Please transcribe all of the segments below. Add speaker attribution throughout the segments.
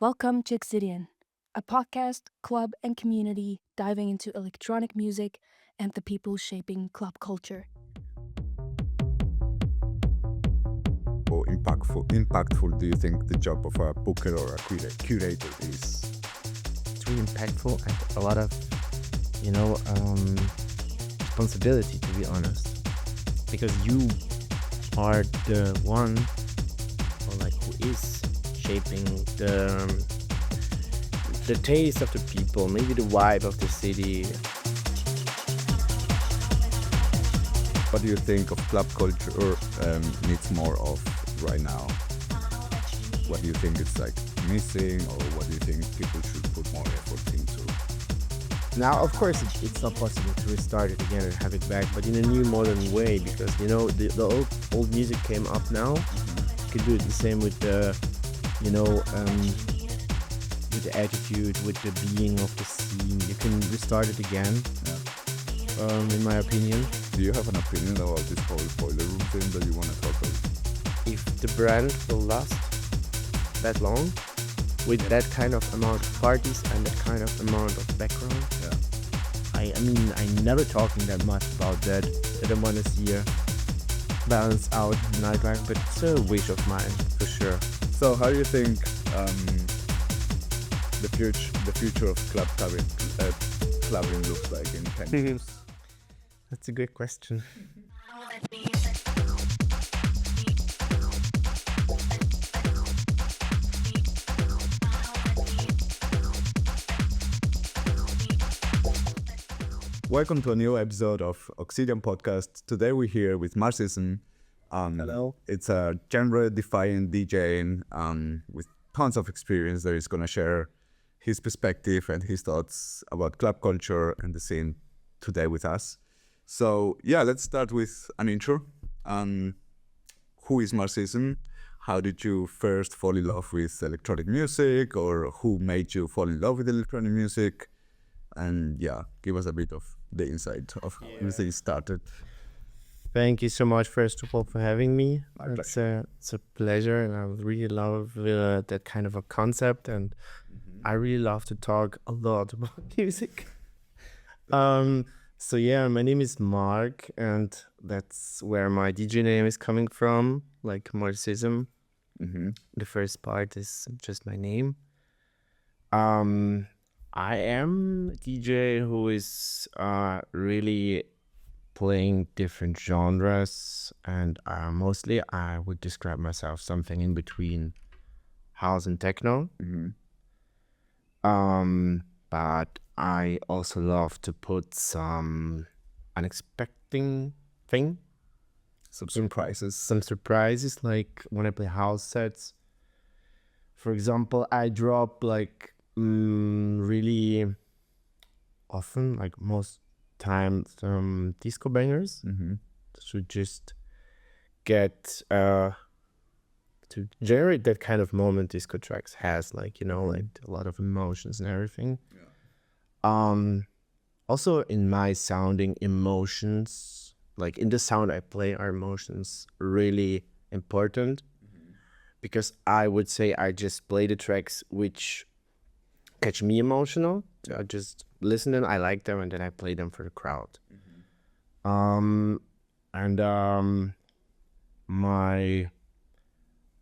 Speaker 1: Welcome to OXYDIAN, a podcast, club, and community diving into electronic music and the people shaping club culture.
Speaker 2: How impactful do you think the job of a booker or a curator is?
Speaker 3: It's really impactful and a lot of, responsibility, to be honest, because you are the one, who is shaping the taste of the people, maybe the vibe of the city.
Speaker 2: What do you think of club culture needs more of right now? What do you think is missing, or what do you think people should put more effort into?
Speaker 3: Now, of course, it's not possible to restart it again and have it back, but in a new modern way, because the old music came up now. You could do it the same with the with the attitude, with the being of the scene. You can restart it again. In my opinion.
Speaker 2: Do you have an opinion about this whole boiler room thing that you want to talk about?
Speaker 3: If the brand will last that long, with that kind of amount of parties and that kind of amount of background, I'm never talking that much about that. I don't want to see a balance out nightlife, but it's a wish of mine for sure.
Speaker 2: So how do you think the future of clubbing looks like in 10 years?
Speaker 3: That's a good question.
Speaker 2: Welcome to a new episode of OXYDIAN Podcast. Today we're here with Marcism.
Speaker 3: Hello.
Speaker 2: It's a genre-defying DJ with tons of experience that is going to share his perspective and his thoughts about club culture and the scene today with us. So let's start with an intro. Who is Marcism? How did you first fall in love with electronic music, or who made you fall in love with electronic music? And give us a bit of the insight of how everything started.
Speaker 3: Thank you so much, first of all, for having me.
Speaker 2: My
Speaker 3: It's a pleasure, and I really love that kind of a concept, and I really love to talk a lot about music. My name is Mark, and that's where my DJ name is coming from, like Marcism. The first part is just my name. I am a DJ who is really playing different genres, and mostly I would describe myself something in between house and techno. But I also love to put some unexpected thing.
Speaker 2: Some surprises.
Speaker 3: Some surprises, like when I play house sets. For example, I drop really often, like most times, some disco bangers to just get to generate that kind of moment disco tracks has, like a lot of emotions and everything. Also in my sounding, emotions, like in the sound I play, are emotions really important, because I would say I just play the tracks which catch me emotional. I just listen to them, I like them, and then I play them for the crowd.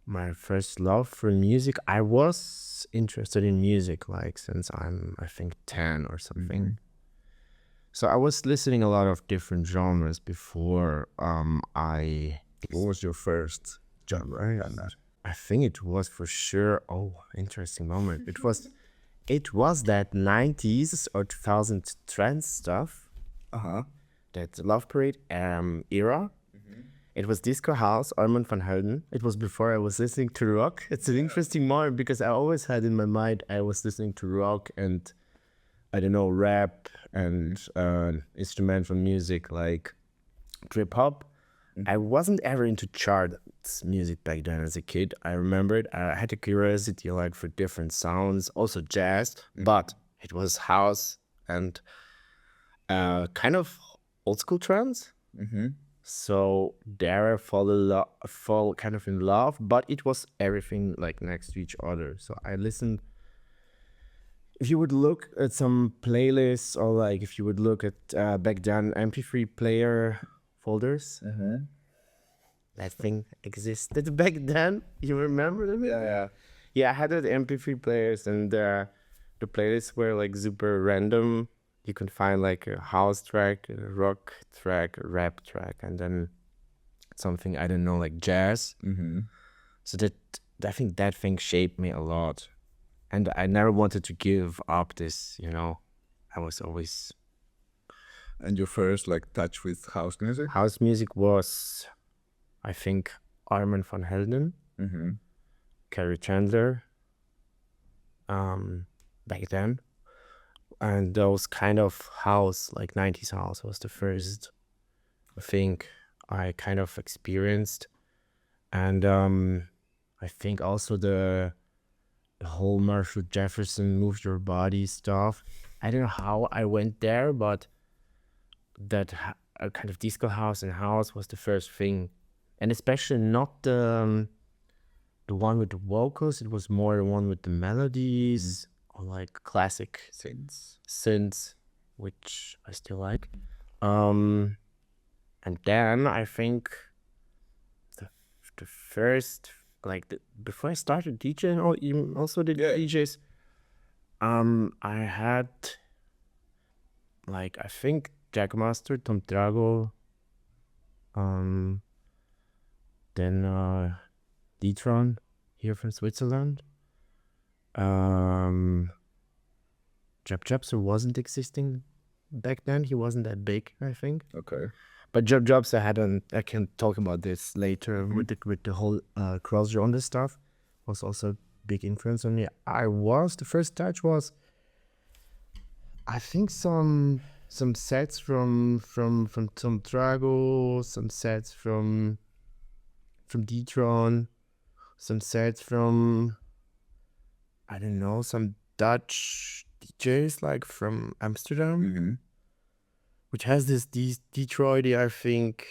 Speaker 3: My first love for music, I was interested in music since I'm, I think, 10 or something. So I was listening a lot of different genres before
Speaker 2: What was your first genre?
Speaker 3: I think it was for sure, interesting moment. It was that 90s or 2000 trance stuff. That Love Parade era. It was disco house, Armand van Helden. It was before I was listening to rock. It's an interesting moment, because I always had in my mind I was listening to rock and, I don't know, rap and instrumental music like trip hop. I wasn't ever into charts music back then as a kid. I remember it. I had a curiosity for different sounds, also jazz, but it was house and kind of old school trance. So there I fall kind of in love, but it was everything next to each other. So I listened if you would look at some playlists, or like if you would look at back then MP3 player folders, that thing existed back then. You remember them? Yeah, I had the MP3 players, and the playlists were like super random. You could find like a house track, a rock track, a rap track, and then something, I don't know, like jazz. So I think that thing shaped me a lot. And I never wanted to give up this, I was always...
Speaker 2: And your first like touch with house music?
Speaker 3: House music was, I think, Armand van Helden, Carrie Chandler, back then. And those kind of house, like 90s house, was the first thing I kind of experienced. And I think also the whole Marshall Jefferson Move Your Body stuff. I don't know how I went there, but that kind of disco house and house was the first thing. And especially not the one with the vocals, it was more the one with the melodies, or like classic synths, which I still like. And then I think the first, like before I started DJing, or even also the DJs, I had like, I think Jackmaster, Tom Trago, then D-Tron here from Switzerland. Jobster wasn't existing back then. He wasn't that big, I think.
Speaker 2: Okay.
Speaker 3: But Jobster I can talk about this later with the whole cross genre stuff. Was also a big influence on me. The first touch was, I think, some sets from Tom Trago, some sets from D-Tron, some sets from, I don't know, some Dutch DJs like from Amsterdam, which has this Detroity, I think,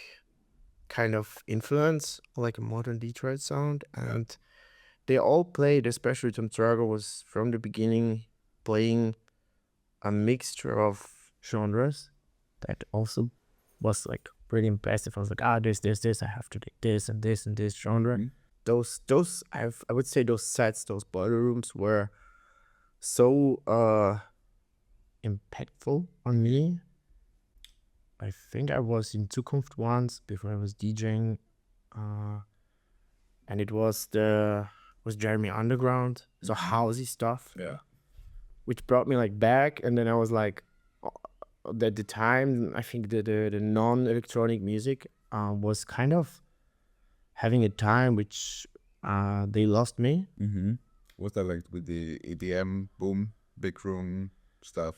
Speaker 3: kind of influence, like a modern Detroit sound. And they all played, especially Tom Trago was from the beginning playing a mixture of genres that also was like pretty impressive. I was like, this, I have to take this and this and this genre. Those I would say those sets, those boiler rooms were so impactful on me. I think I was in Zukunft once before I was DJing, and it was Jeremy Underground, so housey stuff, which brought me like back. And then I was like, at the time, I think the non-electronic music was kind of having a time which they lost me.
Speaker 2: Was that like with the EDM boom, big room stuff?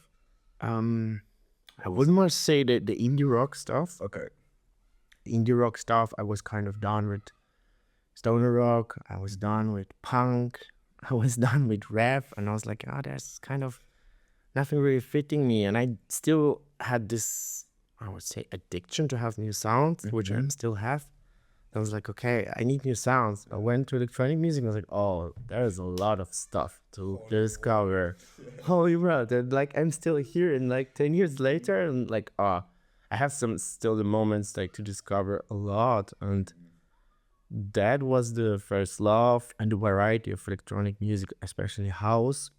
Speaker 3: I would more say the indie rock stuff.
Speaker 2: Okay.
Speaker 3: The indie rock stuff, I was kind of done with stoner rock. I was done with punk. I was done with rap. And I was like, there's kind of nothing really fitting me. And I still had this, I would say, addiction to have new sounds, which I still have. I was like, okay, I need new sounds. I went to electronic music and I was like, oh, there's a lot of stuff to discover. Holy bro, like I'm still here, and like 10 years later, and like, I have still the moments like to discover a lot. And that was the first love, and the variety of electronic music, especially house,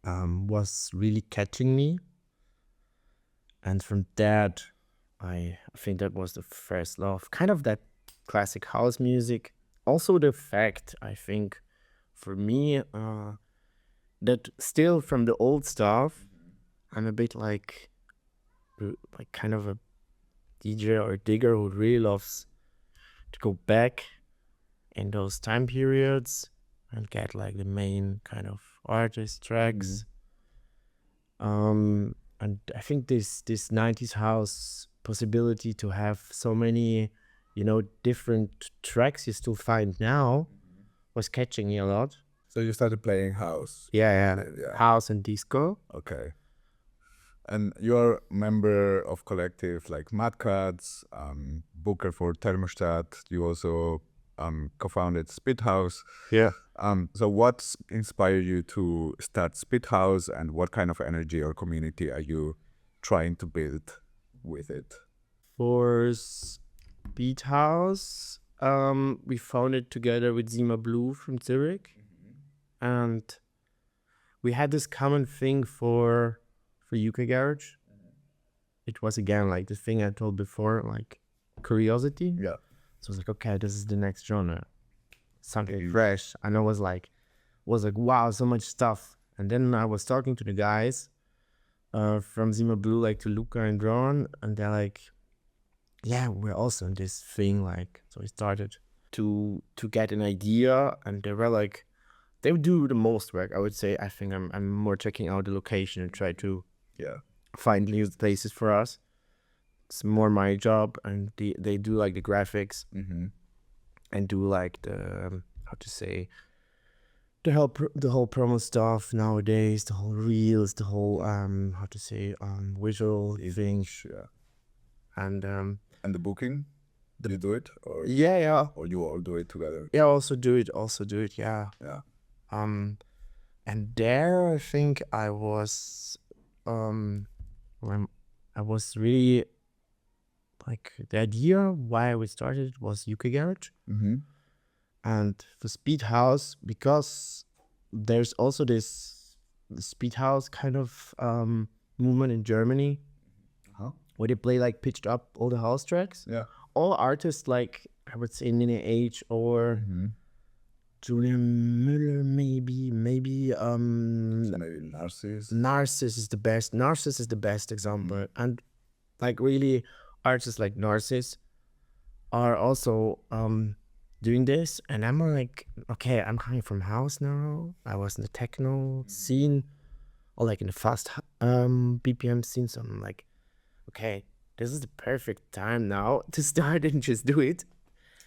Speaker 3: was really catching me. And from that, I think that was the first love, kind of that classic house music. Also the fact, I think, for me, that still from the old stuff, I'm a bit like kind of a DJ or a digger who really loves to go back in those time periods and get like the main kind of artist tracks. And I think this 90s house possibility to have so many, different tracks you still find now was catching me a lot.
Speaker 2: So you started playing house.
Speaker 3: Yeah. House and disco.
Speaker 2: Okay. And you're a member of collective like MADKATZ, booker for Thermostat. You also co-founded SPEEDHOUSE.
Speaker 3: Yeah.
Speaker 2: So what inspired you to start SPEEDHOUSE, and what kind of energy or community are you trying to build with it?
Speaker 3: For SPEEDHOUSE, we found it together with Zima Blue from Zurich, and we had this common thing for UK Garage. It was again like the thing I told before, like curiosity.
Speaker 2: Yeah.
Speaker 3: So I was like, okay, this is the next genre, something fresh. And I was like, wow, so much stuff. And then I was talking to the guys from Zima Blue, like to Luca and Ron, and they're like, yeah, we're also in this thing. Like, so we started to get an idea, and they were like, they would do the most work, I would say. I think I'm more checking out the location and try to find new places for us. It's more my job, and they do like the graphics and do like the the whole promo stuff nowadays, the whole reels, the whole visual things, and
Speaker 2: the booking. Did you do it, or or you all do it together?
Speaker 3: Yeah, also do it, yeah. And there I think I was when I was really like, the idea why we started was UK Garage. And for SPEEDHOUSE, because there's also this SPEEDHOUSE kind of movement in Germany, where they play like pitched up all the house tracks.
Speaker 2: Yeah.
Speaker 3: All artists, like I would say Nina H or Julian Müller, maybe Narciss is the best. Narciss is the best example. And like really artists like Narciss are also doing this, and I'm like, okay, I'm coming from house now. I was in the techno scene, or like in the fast BPM scene, so I'm like, okay, this is the perfect time now to start and just do it.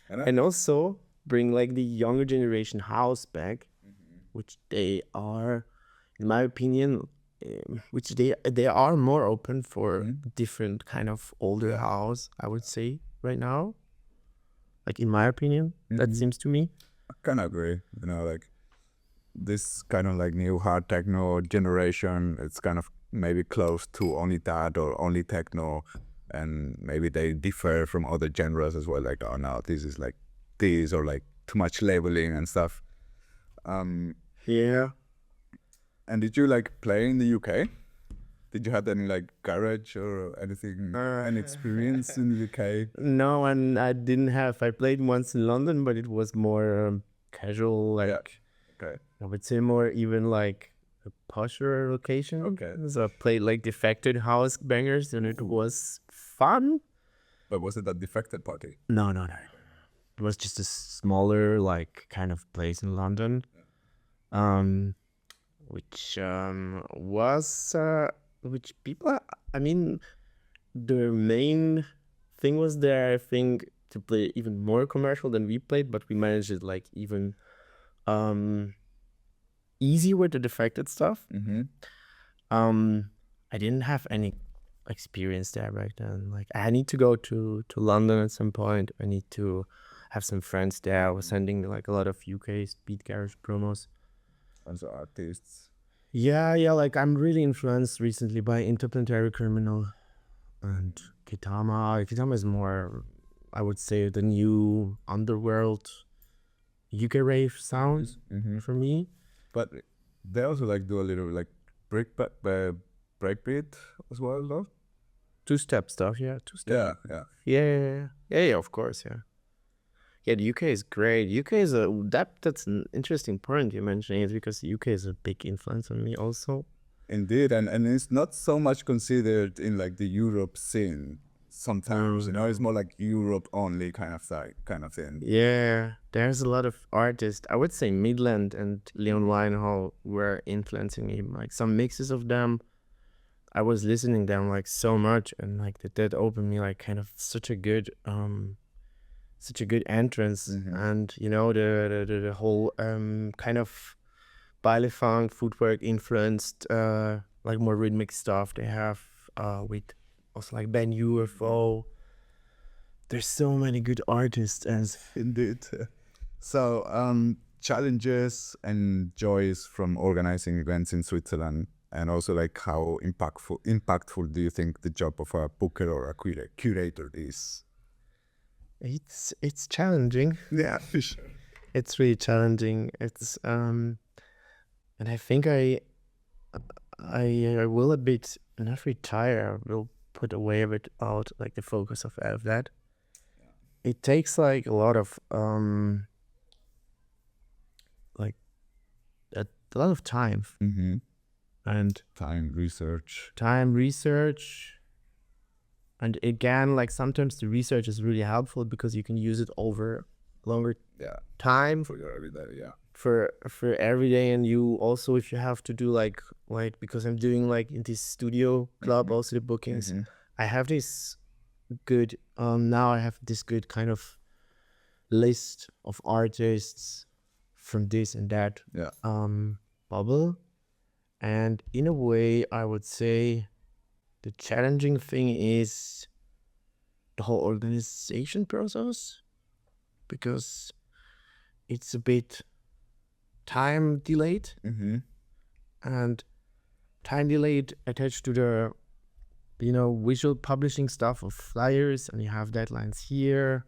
Speaker 3: And also bring like the younger generation house back, which they are, in my opinion, which they are more open for different kind of older house, I would say, right now. Like, in my opinion, that seems to me.
Speaker 2: I kind of agree. You know, like this kind of like new hard techno generation, it's kind of maybe close to only that or only techno, and maybe they differ from other genres as well. Like, oh no, this is like this, or like too much labeling and stuff.
Speaker 3: Yeah.
Speaker 2: And did you like play in the UK? Did you have any like garage or anything, any experience in the UK?
Speaker 3: No, and I didn't have. I played once in London, but it was more casual, like
Speaker 2: Okay.
Speaker 3: I would say more even like a posher location.
Speaker 2: Okay.
Speaker 3: So I played like defected house bangers, and it was fun.
Speaker 2: But was it a defected party?
Speaker 3: No. It was just a smaller like kind of place in London, which people, I mean, the main thing was there, I think, to play even more commercial than we played, but we managed it like even easy with the defected stuff. I didn't have any experience there back then. Like, I need to go to London at some point. I need to have some friends there. I was sending like a lot of UK speed garage promos.
Speaker 2: And so artists.
Speaker 3: Yeah, like I'm really influenced recently by Interplanetary Criminal and Kitama. Kitama is more, I would say, the new underworld UK rave sounds for me.
Speaker 2: But they also like do a little like breakbeat as well, though.
Speaker 3: Two-step stuff, yeah. Two-step. Yeah, of course, yeah. Yeah, the UK is great. UK is that's an interesting point you're mentioning, is because the UK is a big influence on me also.
Speaker 2: Indeed, and it's not so much considered in like the Europe scene sometimes, you know, it's more like Europe only kind of thing.
Speaker 3: Yeah, there's a lot of artists. I would say Midland and Leon Winehouse were influencing me. Like some mixes of them, I was listening them like so much, and like that opened me like kind of such a good entrance. And you know, the whole kind of baile funk footwork influenced like more rhythmic stuff they have with also like Ben UFO. There's so many good artists, and
Speaker 2: Indeed. So, challenges and joys from organizing events in Switzerland, and also like how impactful do you think the job of a booker or a curator is?
Speaker 3: It's challenging.
Speaker 2: Yeah, for sure.
Speaker 3: It's really challenging. It's and I think I will a bit not retire. I will put away a bit out like the focus of that. It takes like a lot of like a lot of time
Speaker 2: Mm-hmm.
Speaker 3: and
Speaker 2: Time research.
Speaker 3: and again, like sometimes the research is really helpful because you can use it over longer
Speaker 2: Yeah,
Speaker 3: time
Speaker 2: for your everyday. Yeah.
Speaker 3: for every day. And you also, if you have to do like because I'm doing like in this studio club also the bookings,
Speaker 2: Mhm.
Speaker 3: I have this good now I have this good kind of list of artists from this and that
Speaker 2: Yeah.
Speaker 3: bubble. And in a way, I would say the challenging thing is the whole organization process, because it's a bit time delayed
Speaker 2: Mm-hmm.
Speaker 3: and time delayed attached to the visual publishing stuff of flyers, and you have deadlines here.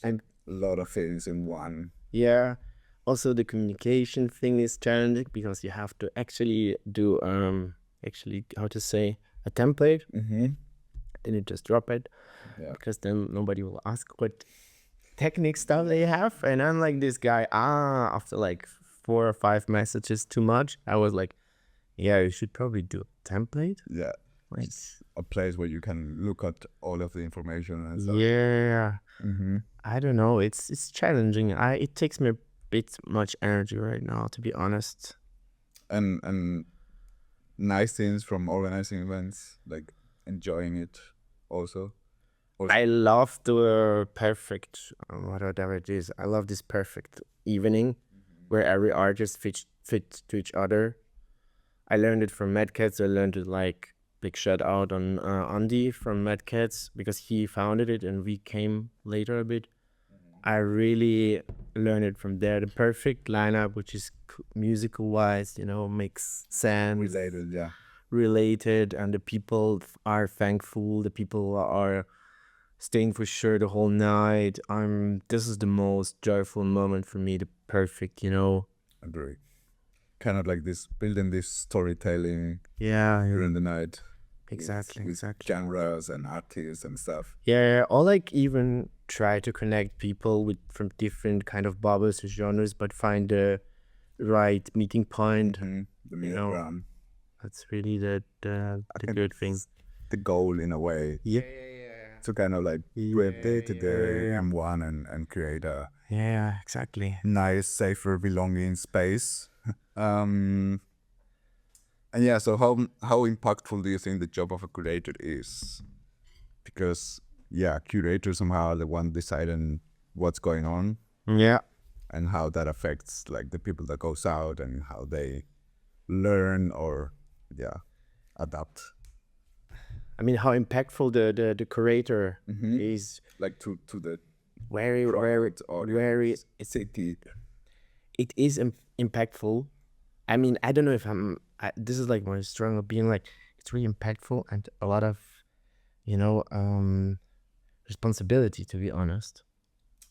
Speaker 3: And
Speaker 2: A lot of things in one.
Speaker 3: yeah, also the communication thing is challenging because you have to actually do how to say a template,
Speaker 2: Mm-hmm.
Speaker 3: then you just drop it.
Speaker 2: Yeah.
Speaker 3: Because then nobody will ask what technique stuff they have. And I'm like this guy, after like 4 or 5 messages too much, I was like, yeah, you should probably do a template.
Speaker 2: Yeah.
Speaker 3: Like,
Speaker 2: A place where you can look at all of the information and stuff.
Speaker 3: yeah,
Speaker 2: Mm-hmm.
Speaker 3: I don't know. It's challenging. It takes me a bit much energy right now, to be honest.
Speaker 2: And nice things from organizing events, like enjoying it also.
Speaker 3: I love the perfect, whatever it is. I love this perfect evening where every artist fits to each other. I learned it from MADKATZ. I learned it like big shout out on Andy from MADKATZ because he founded it and we came later a bit. I really learned it from there. The perfect lineup, which is musical wise, makes sense. Related, and the people are thankful. The people are staying for sure the whole night. This is the most joyful moment for me. The perfect,
Speaker 2: Agree. Kind of like this, building this storytelling
Speaker 3: Yeah,
Speaker 2: during the night.
Speaker 3: exactly,
Speaker 2: with
Speaker 3: exactly.
Speaker 2: genres and artists and stuff.
Speaker 3: Yeah, or like even try to connect people from different kind of bubbles or genres, but find the right meeting point.
Speaker 2: Mm-hmm. The middle
Speaker 3: know,
Speaker 2: ground.
Speaker 3: That's really the
Speaker 2: think
Speaker 3: good thing.
Speaker 2: The goal in a way.
Speaker 3: Yeah.
Speaker 2: To kind of like grab day to day in one and create a
Speaker 3: Yeah, exactly.
Speaker 2: nice, safer, belonging space. And yeah, so how impactful do you think the job of a curator is? Because yeah, curators somehow are the one deciding what's going on
Speaker 3: Yeah.
Speaker 2: and how that affects like the people that goes out and how they learn or adapt.
Speaker 3: I mean, how impactful the curator is.
Speaker 2: Like to the
Speaker 3: Very
Speaker 2: city.
Speaker 3: it is impactful. I mean, I don't know if this is like my strong being like it's really impactful and a lot of responsibility, to be honest,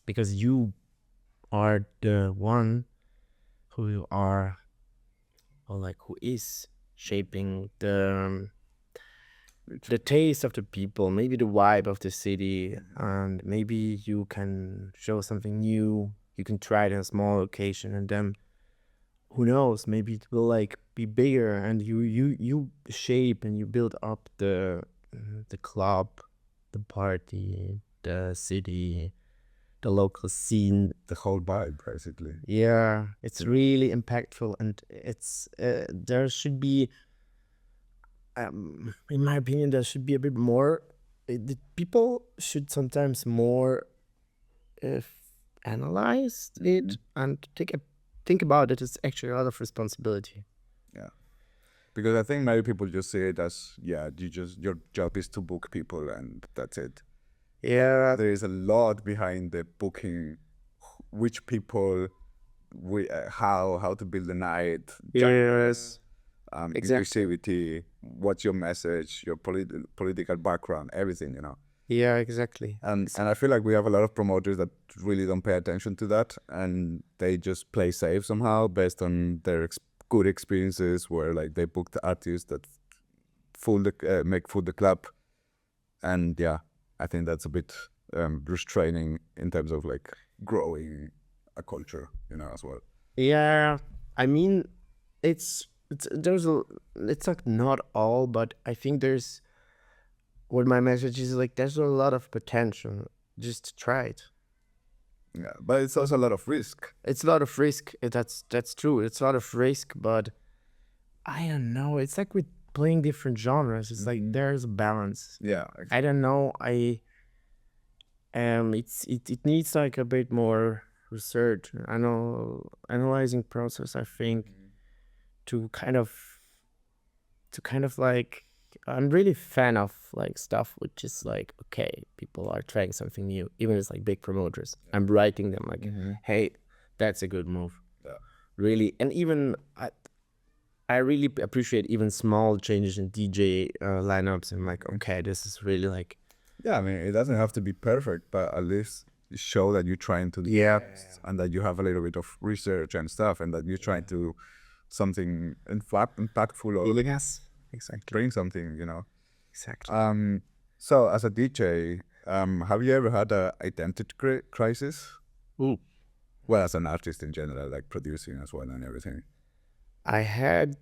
Speaker 3: because you are the one who is shaping the taste of the people, maybe the vibe of the city, and maybe you can show something new. You can try it in a small location, and then who knows, maybe it will like be bigger, and you shape and you build up the club, the party, the city, the local scene,
Speaker 2: the whole vibe, basically.
Speaker 3: Yeah, it's really impactful, and it's there should be, in my opinion, there should be a bit more. The people should sometimes more analyze it and think about it. It's actually a lot of responsibility.
Speaker 2: Yeah, because I think many people just see it as your job is to book people and that's it.
Speaker 3: Yeah,
Speaker 2: there is a lot behind the booking which people, how to build a night,
Speaker 3: Yes. Exactly.
Speaker 2: inclusivity, what's your message, your political background, everything, you know.
Speaker 3: Yeah, exactly.
Speaker 2: And I feel like we have a lot of promoters that really don't pay attention to that, and they just play safe somehow based on their good experiences, where like they book the artists that make full the club, and yeah, I think that's a bit restraining in terms of like growing a culture, you know, as well.
Speaker 3: Yeah, I mean, it's like not all, but I think there's what my message is like. There's a lot of potential. Just try it.
Speaker 2: Yeah, but it's also a lot of risk.
Speaker 3: It's a lot of risk. That's true. It's a lot of risk, but I don't know. It's like with playing different genres. It's like there's a balance.
Speaker 2: Yeah,
Speaker 3: I don't know. It needs like a bit more research. I know analyzing process. I think to kind of like, I'm really fan of like stuff which is like, okay, people are trying something new, even it's like big promoters. I'm writing them like, hey, that's a good move.
Speaker 2: Yeah.
Speaker 3: Really. And even I really appreciate even small changes in DJ lineups, and like, okay, this is really like,
Speaker 2: yeah, I mean, it doesn't have to be perfect, but at least show that you're trying to do and that you have a little bit of research and stuff, and that you're trying to something impactful or
Speaker 3: yes, exactly,
Speaker 2: bring something, you know.
Speaker 3: exactly.
Speaker 2: So as a DJ, have you ever had a identity crisis?
Speaker 3: Ooh.
Speaker 2: Well, as an artist in general, like producing as well and everything.
Speaker 3: I'm having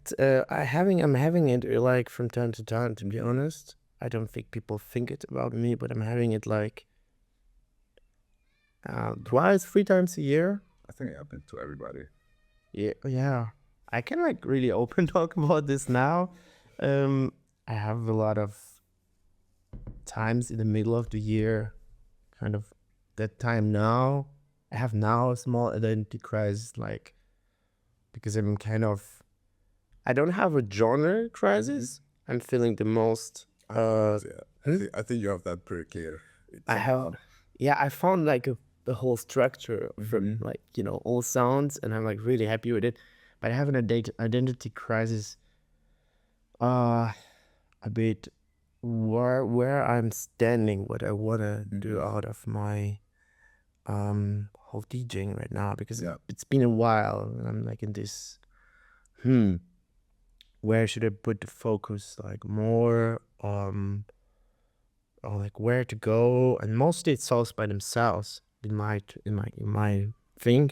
Speaker 3: it like from time to time, to be honest. I don't think people think it about me, but I'm having it like twice, 3 times a year.
Speaker 2: I think it happened to everybody.
Speaker 3: Yeah. I can like really open talk about this now. I have a lot of times in the middle of the year, kind of that time now. I have now a small identity crisis, like, because I'm kind of, I don't have a genre crisis. I'm feeling the most.
Speaker 2: I think you have that pretty clear.
Speaker 3: I have, yeah, I found like the whole structure from like, you know, all sounds, and I'm like really happy with it. But I have an identity crisis, a bit where I'm standing, what I wanna do out of my whole DJing right now, because it's been a while, and I'm like in this, where should I put the focus, like more or like where to go, and mostly it's songs by themselves in my thing.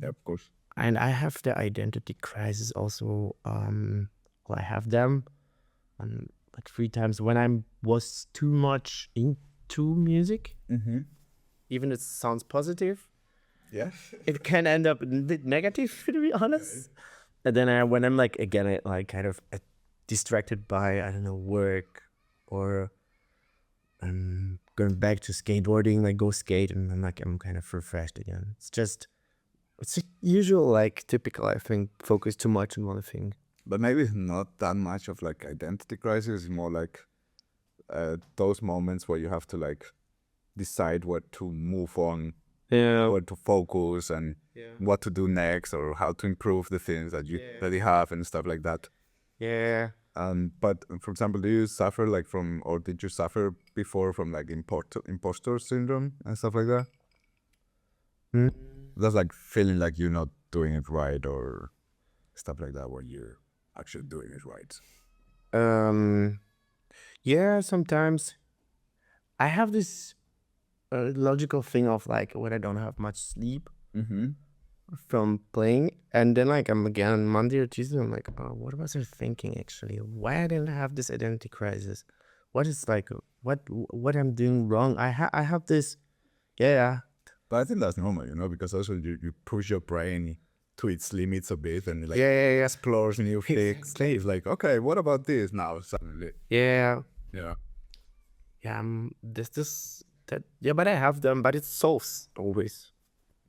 Speaker 2: Yeah, of course.
Speaker 3: And I have the identity crisis also. Well, I have them, and like 3 times when I was too much into music, even it sounds positive, it can end up a bit negative, to be honest. And then when I'm like, again, like kind of distracted by, I don't know, work, or going back to skateboarding, like go skate, and then like I'm kind of refreshed again. It's a usual, like typical, I think, focus too much on one thing.
Speaker 2: But maybe it's not that much of like identity crisis. It's more like those moments where you have to like decide what to move on, where to focus, and what to do next, or how to improve the things that you have and stuff like that.
Speaker 3: Yeah.
Speaker 2: But for example, do you suffer like from, or did you suffer before from like imposter syndrome and stuff like that? That's like feeling like you're not doing it right, or stuff like that, where you're actually doing it right.
Speaker 3: Yeah, sometimes I have this logical thing of like when I don't have much sleep from playing, and then like I'm again on Monday or Tuesday, I'm like, oh, what was I thinking actually? Why I didn't have this identity crisis? What is like what I'm doing wrong? I have this,
Speaker 2: But I think that's normal, you know, because also you push your brain to its limits a bit, and like explores new things. It's like, okay, what about this now suddenly?
Speaker 3: Yeah.
Speaker 2: Yeah.
Speaker 3: But I have them, but it solves always.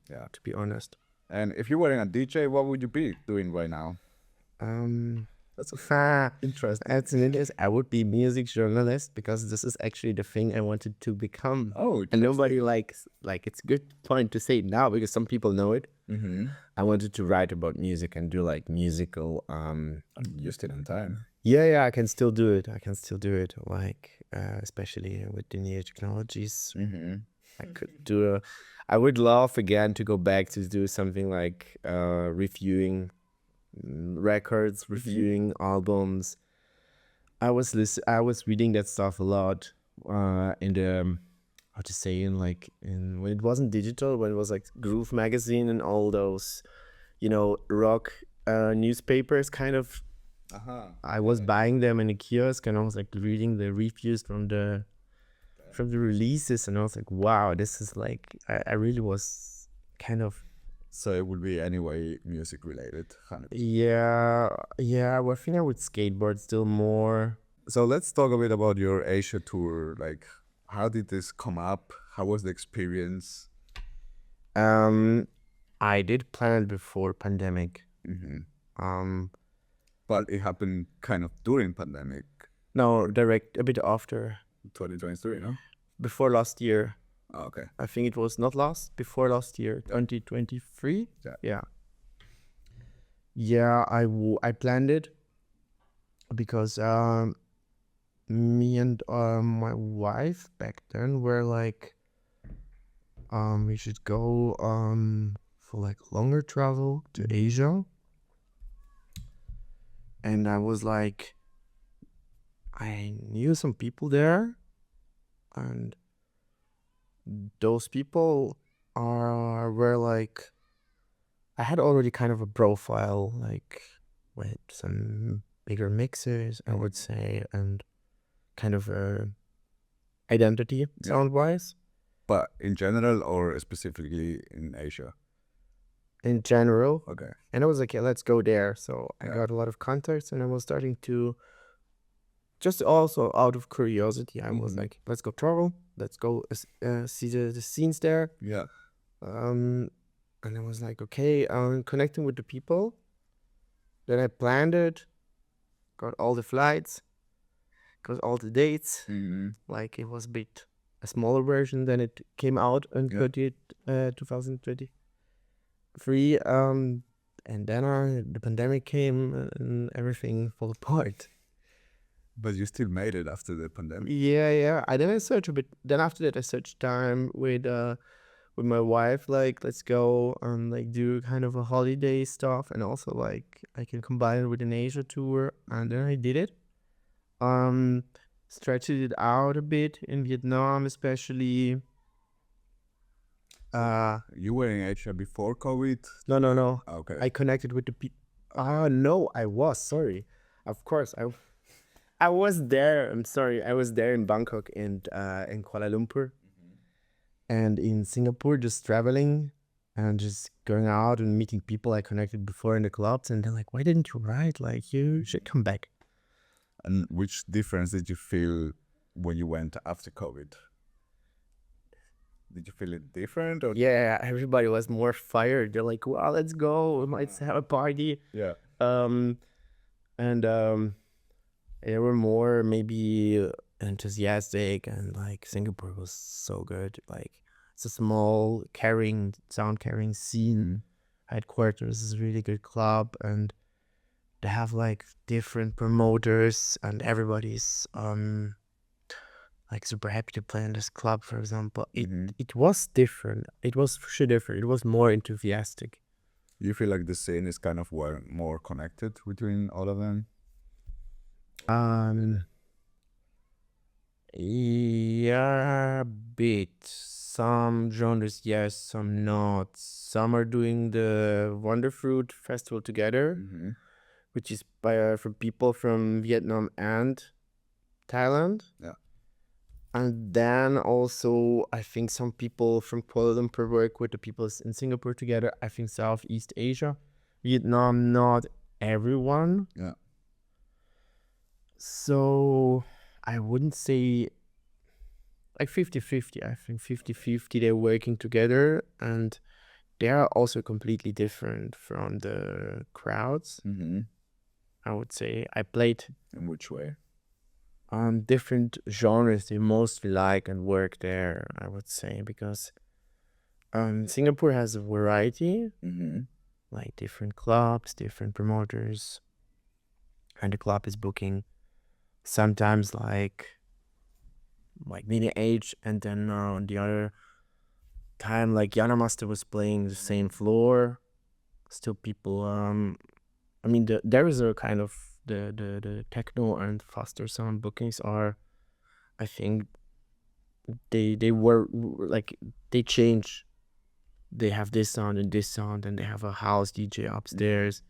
Speaker 2: Yeah.
Speaker 3: To be honest.
Speaker 2: And if you weren't a DJ, what would you be doing right now? Interesting.
Speaker 3: That's an interest. I would be music journalist because this is actually the thing I wanted to become.
Speaker 2: Oh,
Speaker 3: and nobody likes, like, it's a good point to say it now because some people know it. I wanted to write about music and do like musical.
Speaker 2: You're still in time.
Speaker 3: Yeah, I can still do it. Like, especially with the new technologies. I could do I would love again to go back to do something like reviewing records, reviewing albums. I was reading that stuff a lot in the how to say in when it wasn't digital, when it was like Groove magazine and all those, rock newspapers kind of. I was buying them in a kiosk and I was like reading the reviews from the releases and I was like, wow, this is like I really was kind of.
Speaker 2: So it would be anyway music related, 100%.
Speaker 3: Yeah. Well, I think I would skateboard still more.
Speaker 2: So let's talk a bit about your Asia tour. Like, how did this come up? How was the experience?
Speaker 3: I did plan it before pandemic.
Speaker 2: But it happened kind of during pandemic.
Speaker 3: No, a bit after.
Speaker 2: 2023, no?
Speaker 3: Before last year.
Speaker 2: Oh, okay.
Speaker 3: I think it was not before last year, 2023. Yeah. I planned it because me and my wife back then were like, we should go for like longer travel to Asia, and I was like, I knew some people there, and those people were like, I had already kind of a profile, like with some bigger mixers, I would say, and kind of a identity sound wise.
Speaker 2: But in general or specifically in Asia?
Speaker 3: In general.
Speaker 2: Okay.
Speaker 3: And I was like, yeah, let's go there. So I got a lot of contacts and I was starting to, just also out of curiosity, I was like, let's go travel. Let's go see the scenes there.
Speaker 2: Yeah.
Speaker 3: And I was like, okay, connecting with the people. Then I planned it, got all the flights, got all the dates. Like it was a smaller version than it came out in 2023. And then the pandemic came and everything fell apart.
Speaker 2: But you still made it after the pandemic.
Speaker 3: Yeah. I searched a bit. Then after that, I searched time with my wife. Like, let's go and like do kind of a holiday stuff, and also like I can combine it with an Asia tour. And then I did it. Stretched it out a bit in Vietnam, especially.
Speaker 2: You were in Asia before COVID?
Speaker 3: No.
Speaker 2: Okay.
Speaker 3: I connected with the people. No, I was. Sorry. Of course, I was there. I'm sorry. I was there in Bangkok and in Kuala Lumpur and in Singapore, just traveling and just going out and meeting people I connected before in the clubs. And they're like, why didn't you write? Like, you should come back.
Speaker 2: And which difference did you feel when you went after COVID? Did you feel it different? Or?
Speaker 3: Yeah, everybody was more fired. They're like, well, let's go. Let's have a party.
Speaker 2: Yeah.
Speaker 3: They were more maybe enthusiastic, and like Singapore was so good. Like, it's a small sound carrying scene. Headquarters is a really good club, and they have like different promoters, and everybody's like super happy to play in this club, for example. It was different. It was for sure different. It was more enthusiastic.
Speaker 2: You feel like the scene is kind of more connected between all of them?
Speaker 3: Yeah, a bit. Some genres, yes, some not. Some are doing the Wonderfruit Festival together, which is for people from Vietnam and Thailand.
Speaker 2: Yeah.
Speaker 3: And then also, I think some people from Kuala Lumpur work with the people in Singapore together. I think Southeast Asia. Vietnam, not everyone.
Speaker 2: Yeah.
Speaker 3: So I wouldn't say like 50-50. I think 50-50 they're working together, and they are also completely different from the crowds. I would say. I played
Speaker 2: In which way?
Speaker 3: different genres they mostly like and work there, I would say, because Singapore has a variety, like different clubs, different promoters, and the club is booking sometimes like mini age, and then on the other time like Yana Master was playing the same floor. Still people I mean there is a kind of the techno and faster sound bookings are, I think they were like they change. They have this sound and this sound, and they have a house DJ upstairs.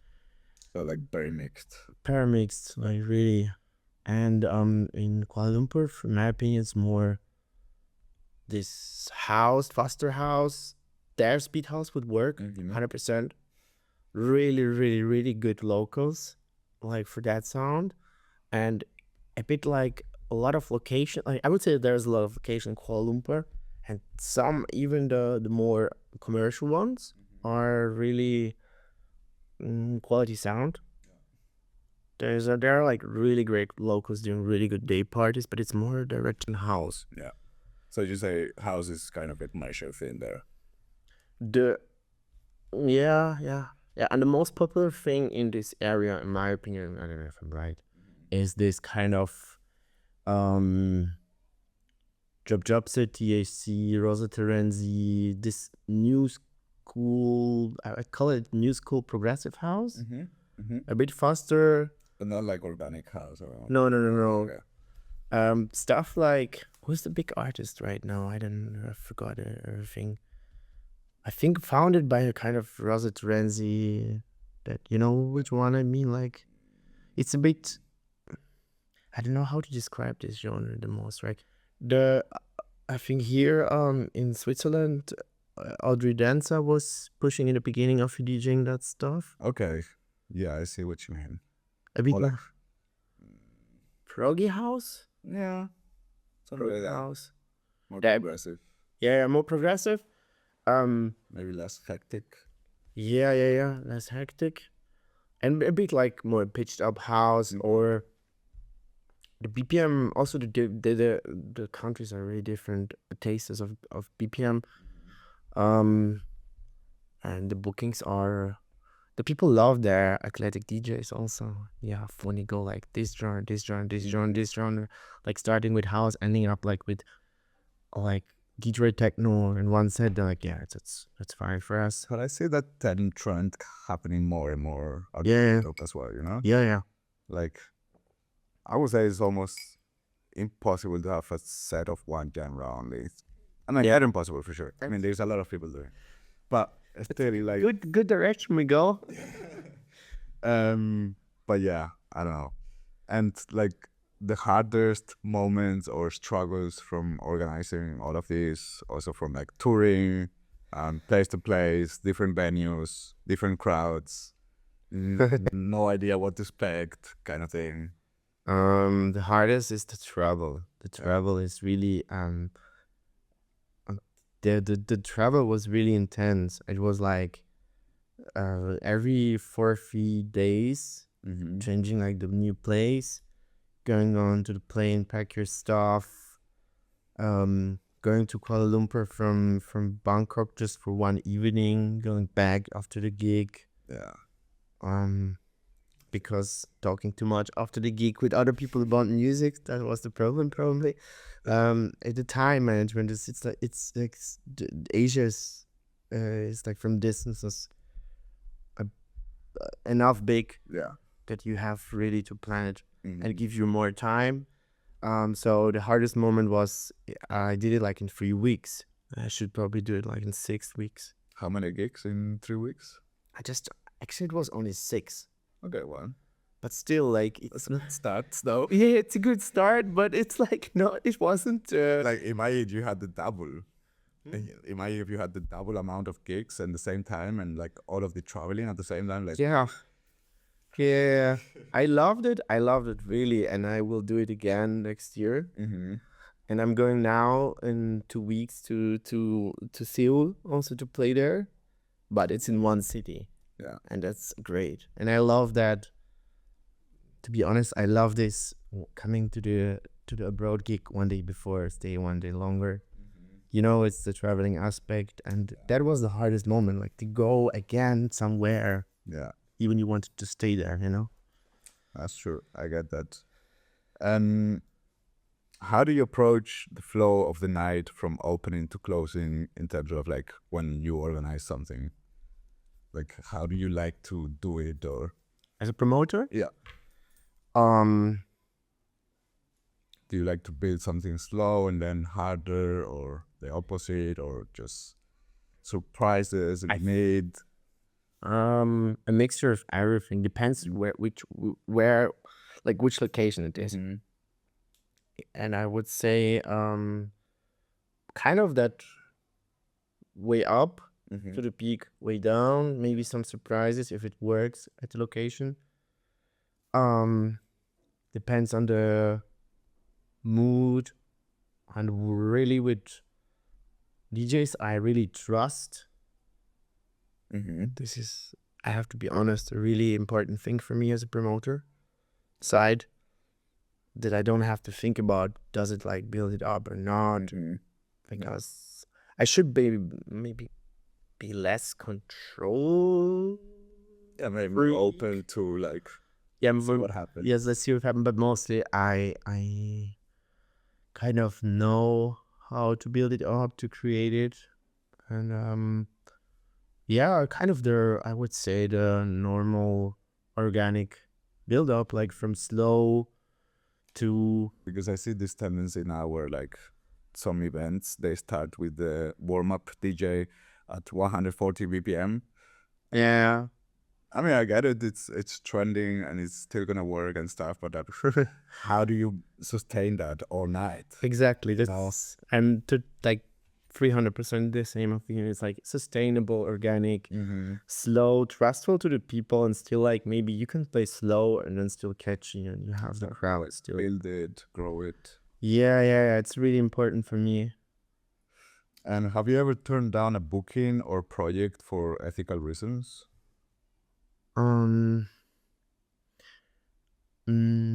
Speaker 2: So like very mixed.
Speaker 3: Paramixed, like really. And in Kuala Lumpur, for my opinion, it's more this house, faster house. Their SPEEDHOUSE would work 100%. Really, really, really good locals, like for that sound, and a bit like a lot of location. Like I would say there's a lot of location in Kuala Lumpur, and some even the more commercial ones are really quality sound. There are like really great locals doing really good day parties, but it's more direct in house.
Speaker 2: Yeah. So you say house is kind of a commercial thing there.
Speaker 3: Yeah. And the most popular thing in this area, in my opinion, I don't know if I'm right, is this kind of Jobse, THC, Rosa Terenzi, this new school, I call it new school progressive house. A bit faster.
Speaker 2: But not like organic house or
Speaker 3: No.
Speaker 2: Okay.
Speaker 3: Stuff like, who's the big artist right now? I forgot everything. I think founded by a kind of Rosa Terenzi, that, you know which one I mean? Like, it's a bit, I don't know how to describe this genre the most, right? I think here in Switzerland, Audrey Danza was pushing in the beginning of DJing that stuff.
Speaker 2: Okay. Yeah, I see what you mean.
Speaker 3: A bit
Speaker 2: Or
Speaker 3: like
Speaker 2: like-
Speaker 3: proggy house?
Speaker 2: Yeah. Something like
Speaker 3: Proggy
Speaker 2: that.
Speaker 3: house.
Speaker 2: More
Speaker 3: That-
Speaker 2: progressive.
Speaker 3: Yeah, more progressive.
Speaker 2: Maybe less hectic.
Speaker 3: Yeah, less hectic, and a bit like more pitched up house, or the BPM. Also, the countries are really different tastes of BPM, and the bookings are, the people love their eclectic DJs also. Yeah, when you go like this genre, like starting with house, ending up like with like Detroit techno in one set, they're like, yeah, it's fine for us.
Speaker 2: But I see that trend happening more and more out
Speaker 3: Yeah.
Speaker 2: of Europe as well, you know?
Speaker 3: Yeah.
Speaker 2: Like, I would say it's almost impossible to have a set of one genre only. I mean, not impossible for sure. I mean, there's a lot of people doing it. But still, like...
Speaker 3: Good direction we go.
Speaker 2: But yeah, I don't know. And like the hardest moments or struggles from organizing all of this, also from like touring, place to place, different venues, different crowds, no idea what to expect, kind of thing.
Speaker 3: The hardest is the travel. The travel is really the travel was really intense. It was like every 4-3 days, changing like the new place, going on to the plane, pack your stuff, going to Kuala Lumpur from Bangkok just for one evening, going back after the gig.
Speaker 2: Yeah.
Speaker 3: Because talking too much after the gig with other people about music, that was the problem probably. The time management it's like Asia is like from distances enough big
Speaker 2: Yeah.
Speaker 3: that you have really to plan it and give you more time. So the hardest moment was I did it like in 3 weeks. I should probably do it like in 6 weeks.
Speaker 2: How many gigs in 3 weeks?
Speaker 3: Actually it was only 6.
Speaker 2: Okay, one.
Speaker 3: But still, like, it's
Speaker 2: It starts though.
Speaker 3: yeah, it's a good start, but it's like, no, it wasn't.
Speaker 2: Like in my age, you had the double. In my age, you had the double amount of gigs at the same time, and like all of the traveling at the same time. Like,
Speaker 3: Yeah. I loved it. I loved it really, and I will do it again next year. And I'm going now in 2 weeks to Seoul also to play there, but it's in one city.
Speaker 2: Yeah.
Speaker 3: And that's great. And I love that to be honest, I love this coming to the abroad gig one day before, stay one day longer. You know, it's the traveling aspect, and that was the hardest moment, like to go again somewhere,
Speaker 2: Yeah,
Speaker 3: even you wanted to stay there, you know.
Speaker 2: that's true. I get that. And how do you approach the flow of the night from opening to closing in terms of like when you organize something? Like, how do you like to do it? Or
Speaker 3: As a promoter,
Speaker 2: yeah,
Speaker 3: um,
Speaker 2: do you like to build something slow and then harder, or the opposite, or just surprises and made?
Speaker 3: a mixture of everything. Depends where, like which location it is. And I would say, kind of that way up to the peak, way down, maybe some surprises if it works at the location. Depends on the mood, and really with DJs I really trust. This is, I have to be honest, a really important thing for me as a promoter side, that I don't have to think about, does it like build it up or not, because I should maybe be less control.
Speaker 2: Yeah, maybe open to like see what happens.
Speaker 3: Yes, let's see what happens. But mostly I kind of know how to build it up, to create it, and yeah, kind of I would say the normal organic build up, like from slow to,
Speaker 2: Because I see this tendency now where like some events, they start with the warm-up DJ at 140 BPM.
Speaker 3: yeah,
Speaker 2: I mean, I get it. It's trending and it's still gonna work and stuff. But that, how do you sustain that all night?
Speaker 3: exactly. That's and to like 300% the same opinion. It's like sustainable, organic, slow, trustful to the people, and still like maybe you can play slow and then still catchy, and you have the crowd still.
Speaker 2: Build it, grow it.
Speaker 3: Yeah. It's really important for me.
Speaker 2: And have you ever turned down a booking or project for ethical reasons?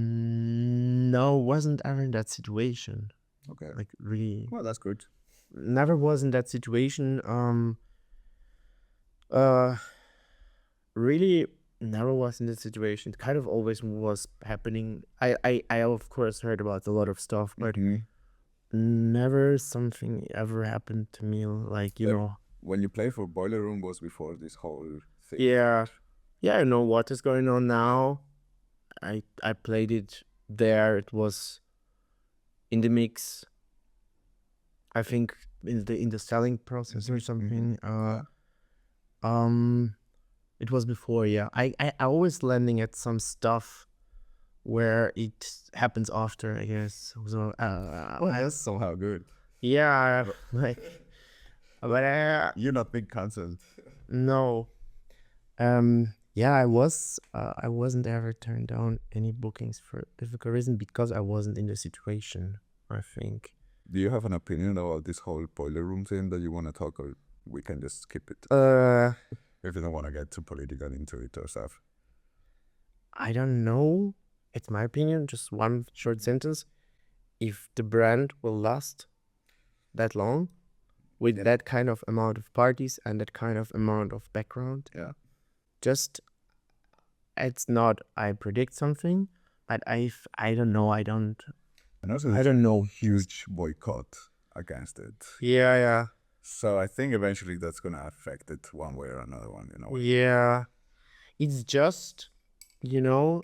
Speaker 3: No, wasn't ever in that situation.
Speaker 2: Okay.
Speaker 3: Like really,
Speaker 2: Well, that's good.
Speaker 3: never was in that situation. Really never was in that situation. It kind of always was happening. I of course heard about a lot of stuff, but never something ever happened to me, like, you know.
Speaker 2: When you play for Boiler Room was before this whole thing.
Speaker 3: Yeah, I know what is going on now. I played it there. It was in the mix, I think, in the selling process or something. It was before. Yeah, I always landing at some stuff where it happens after, I guess. So
Speaker 2: Well, that's somehow good.
Speaker 3: yeah, like, but
Speaker 2: You're not being cancelled.
Speaker 3: no. Yeah, I wasn't ever turned down any bookings for difficult reason because I wasn't in the situation, I think.
Speaker 2: Do you have an opinion about this whole Boiler Room thing that you want to talk, or we can just skip it if you don't want to get too political into it or stuff?
Speaker 3: I don't know. It's my opinion, just one short sentence. If the brand will last that long with that kind of amount of parties and that kind of amount of background, just, it's not I predict something, but I don't know. I don't know.
Speaker 2: Huge boycott against it.
Speaker 3: Yeah.
Speaker 2: So I think eventually that's gonna affect it one way or another one, you know.
Speaker 3: Yeah. It's just, you know,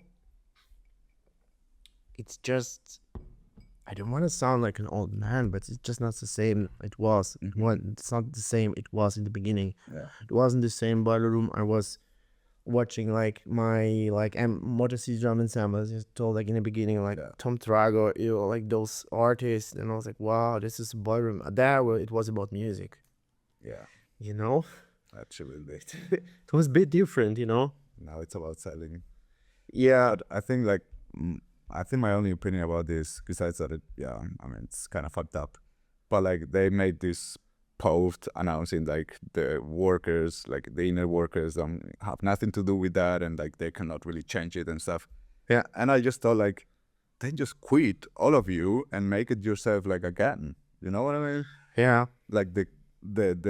Speaker 3: I don't want to sound like an old man, but it's just not the same it was. It's not the same it was in the beginning.
Speaker 2: Yeah.
Speaker 3: It wasn't the same Boiler Room. I was watching like my Modesty drum ensemble, as told like in the beginning, like Tom Trago, you know, like those artists, and I was like, wow, this is a Boiler Room. There it was about music.
Speaker 2: Yeah.
Speaker 3: You know?
Speaker 2: Absolutely.
Speaker 3: It was a bit different, you know?
Speaker 2: Now it's about selling.
Speaker 3: Yeah.
Speaker 2: But I think like I think my only opinion about this, besides that, I mean, it's kind of fucked up. But like they made this post announcing like the workers, like the inner workers, don't have nothing to do with that, and like they cannot really change it and stuff.
Speaker 3: Yeah.
Speaker 2: And I just thought like, then just quit, all of you, and make it yourself like again. You know what I mean?
Speaker 3: Yeah.
Speaker 2: Like the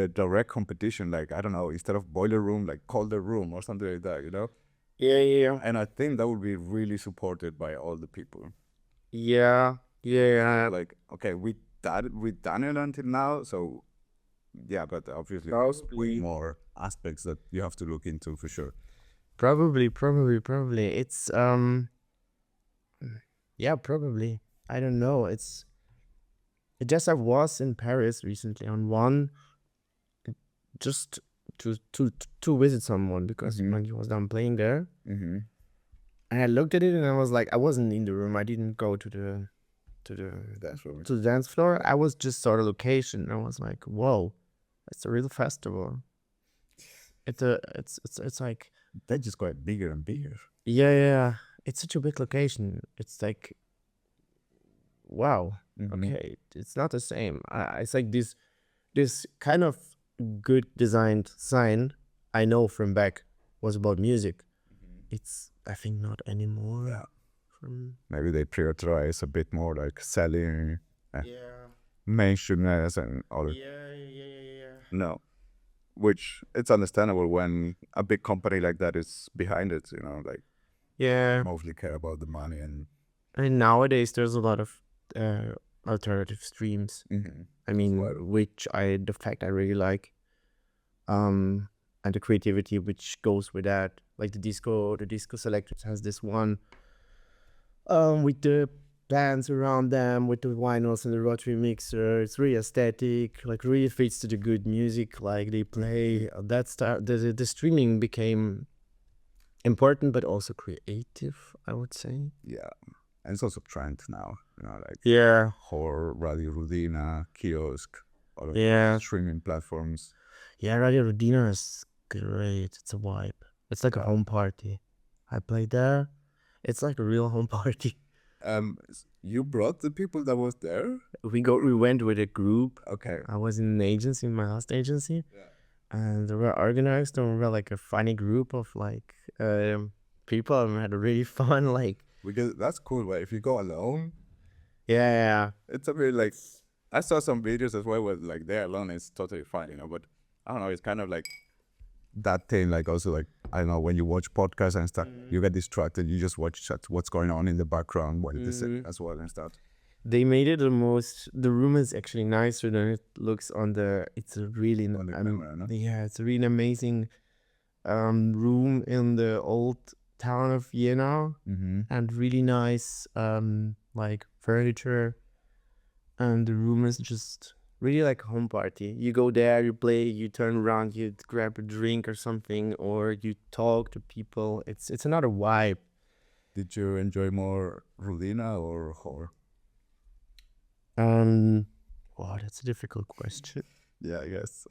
Speaker 2: direct competition, like, I don't know, instead of boiler room, like colder room or something like that, you know?
Speaker 3: Yeah. Yeah.
Speaker 2: And I think that would be really supported by all the people.
Speaker 3: Yeah. Yeah.
Speaker 2: Like, okay, we done it until now, so yeah, but obviously there's way more aspects that you have to look into for sure.
Speaker 3: Probably. It's yeah, probably. I don't know. It just I was in Paris recently on one just to visit someone because when he was done playing there.
Speaker 2: Mm-hmm.
Speaker 3: And I looked at it and I was like, I wasn't in the room. I didn't go to the
Speaker 2: That's what
Speaker 3: to the dance floor. I was just saw the location. I was like, whoa, it's a real festival. It's like
Speaker 2: they just got bigger and bigger.
Speaker 3: yeah. It's such a big location. It's like wow. Okay, it's not the same. It's like this kind of good designed sign I know from back was about music. It's I think not anymore.
Speaker 2: Yeah.
Speaker 3: From
Speaker 2: Maybe they prioritize a bit more like selling,
Speaker 3: yeah.
Speaker 2: mainstreamness and all that.
Speaker 3: Yeah.
Speaker 2: No, which it's understandable when a big company like that is behind it, you know, like
Speaker 3: Yeah.
Speaker 2: mostly care about the money and
Speaker 3: And nowadays there's a lot of alternative streams. I mean, which the fact I really like, and the creativity which goes with that. Like the disco selectors has this one, with the bands around them, with the vinyls and the rotary mixer. It's really aesthetic, like really fits to the good music like they play. The streaming became important, but also creative, I would say.
Speaker 2: yeah. And it's also trend now, you know, like
Speaker 3: Yeah.
Speaker 2: Horror, Radio Rudina, Kiosk, all of
Speaker 3: Yeah.
Speaker 2: these streaming platforms.
Speaker 3: Yeah, Radio Rodina is great. It's a vibe. It's like a home party. I played there. It's like a real home party.
Speaker 2: You brought the people that was there?
Speaker 3: We went with a group.
Speaker 2: Okay.
Speaker 3: I was in an agency, in my last agency.
Speaker 2: Yeah.
Speaker 3: And they were organized, and we were like a funny group of like people, and we had a really fun like
Speaker 2: Because that's cool, right? If you go alone,
Speaker 3: yeah.
Speaker 2: it's a bit like, I saw some videos as well where like they're alone, it's totally fine, you know, but I don't know, it's kind of like that thing, like also like, I don't know, when you watch podcasts and stuff, you get distracted, you just watch what's going on in the background while they sit as well and stuff.
Speaker 3: They made it the room is actually nicer than it looks on it's a really
Speaker 2: On the camera, no?
Speaker 3: yeah, it's a really amazing room in the old town of Vienna, and really nice like furniture, and the room is just really like a home party. You go there, you play, you turn around, you grab a drink or something, or you talk to people. It's another vibe.
Speaker 2: Did you enjoy more Rudina or Horror?
Speaker 3: Wow, that's a difficult question.
Speaker 2: Yeah, I guess.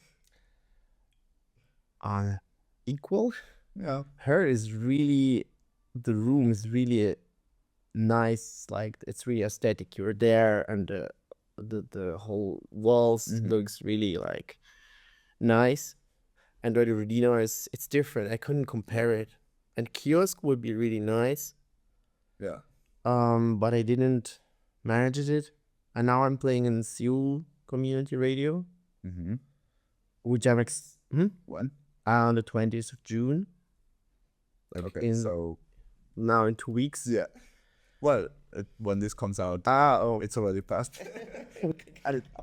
Speaker 3: Equal.
Speaker 2: Yeah.
Speaker 3: The room is really nice, like it's really aesthetic. You're there, and the whole walls looks really like nice. And Radio Rodina it's different. I couldn't compare it. And Kiosk would be really nice.
Speaker 2: Yeah.
Speaker 3: But I didn't manage it. And now I'm playing in Seoul Community Radio, which I'm
Speaker 2: When?
Speaker 3: on the 20th of June. Like
Speaker 2: Okay, so
Speaker 3: now in 2 weeks.
Speaker 2: yeah. Well, when this comes out, it's already passed.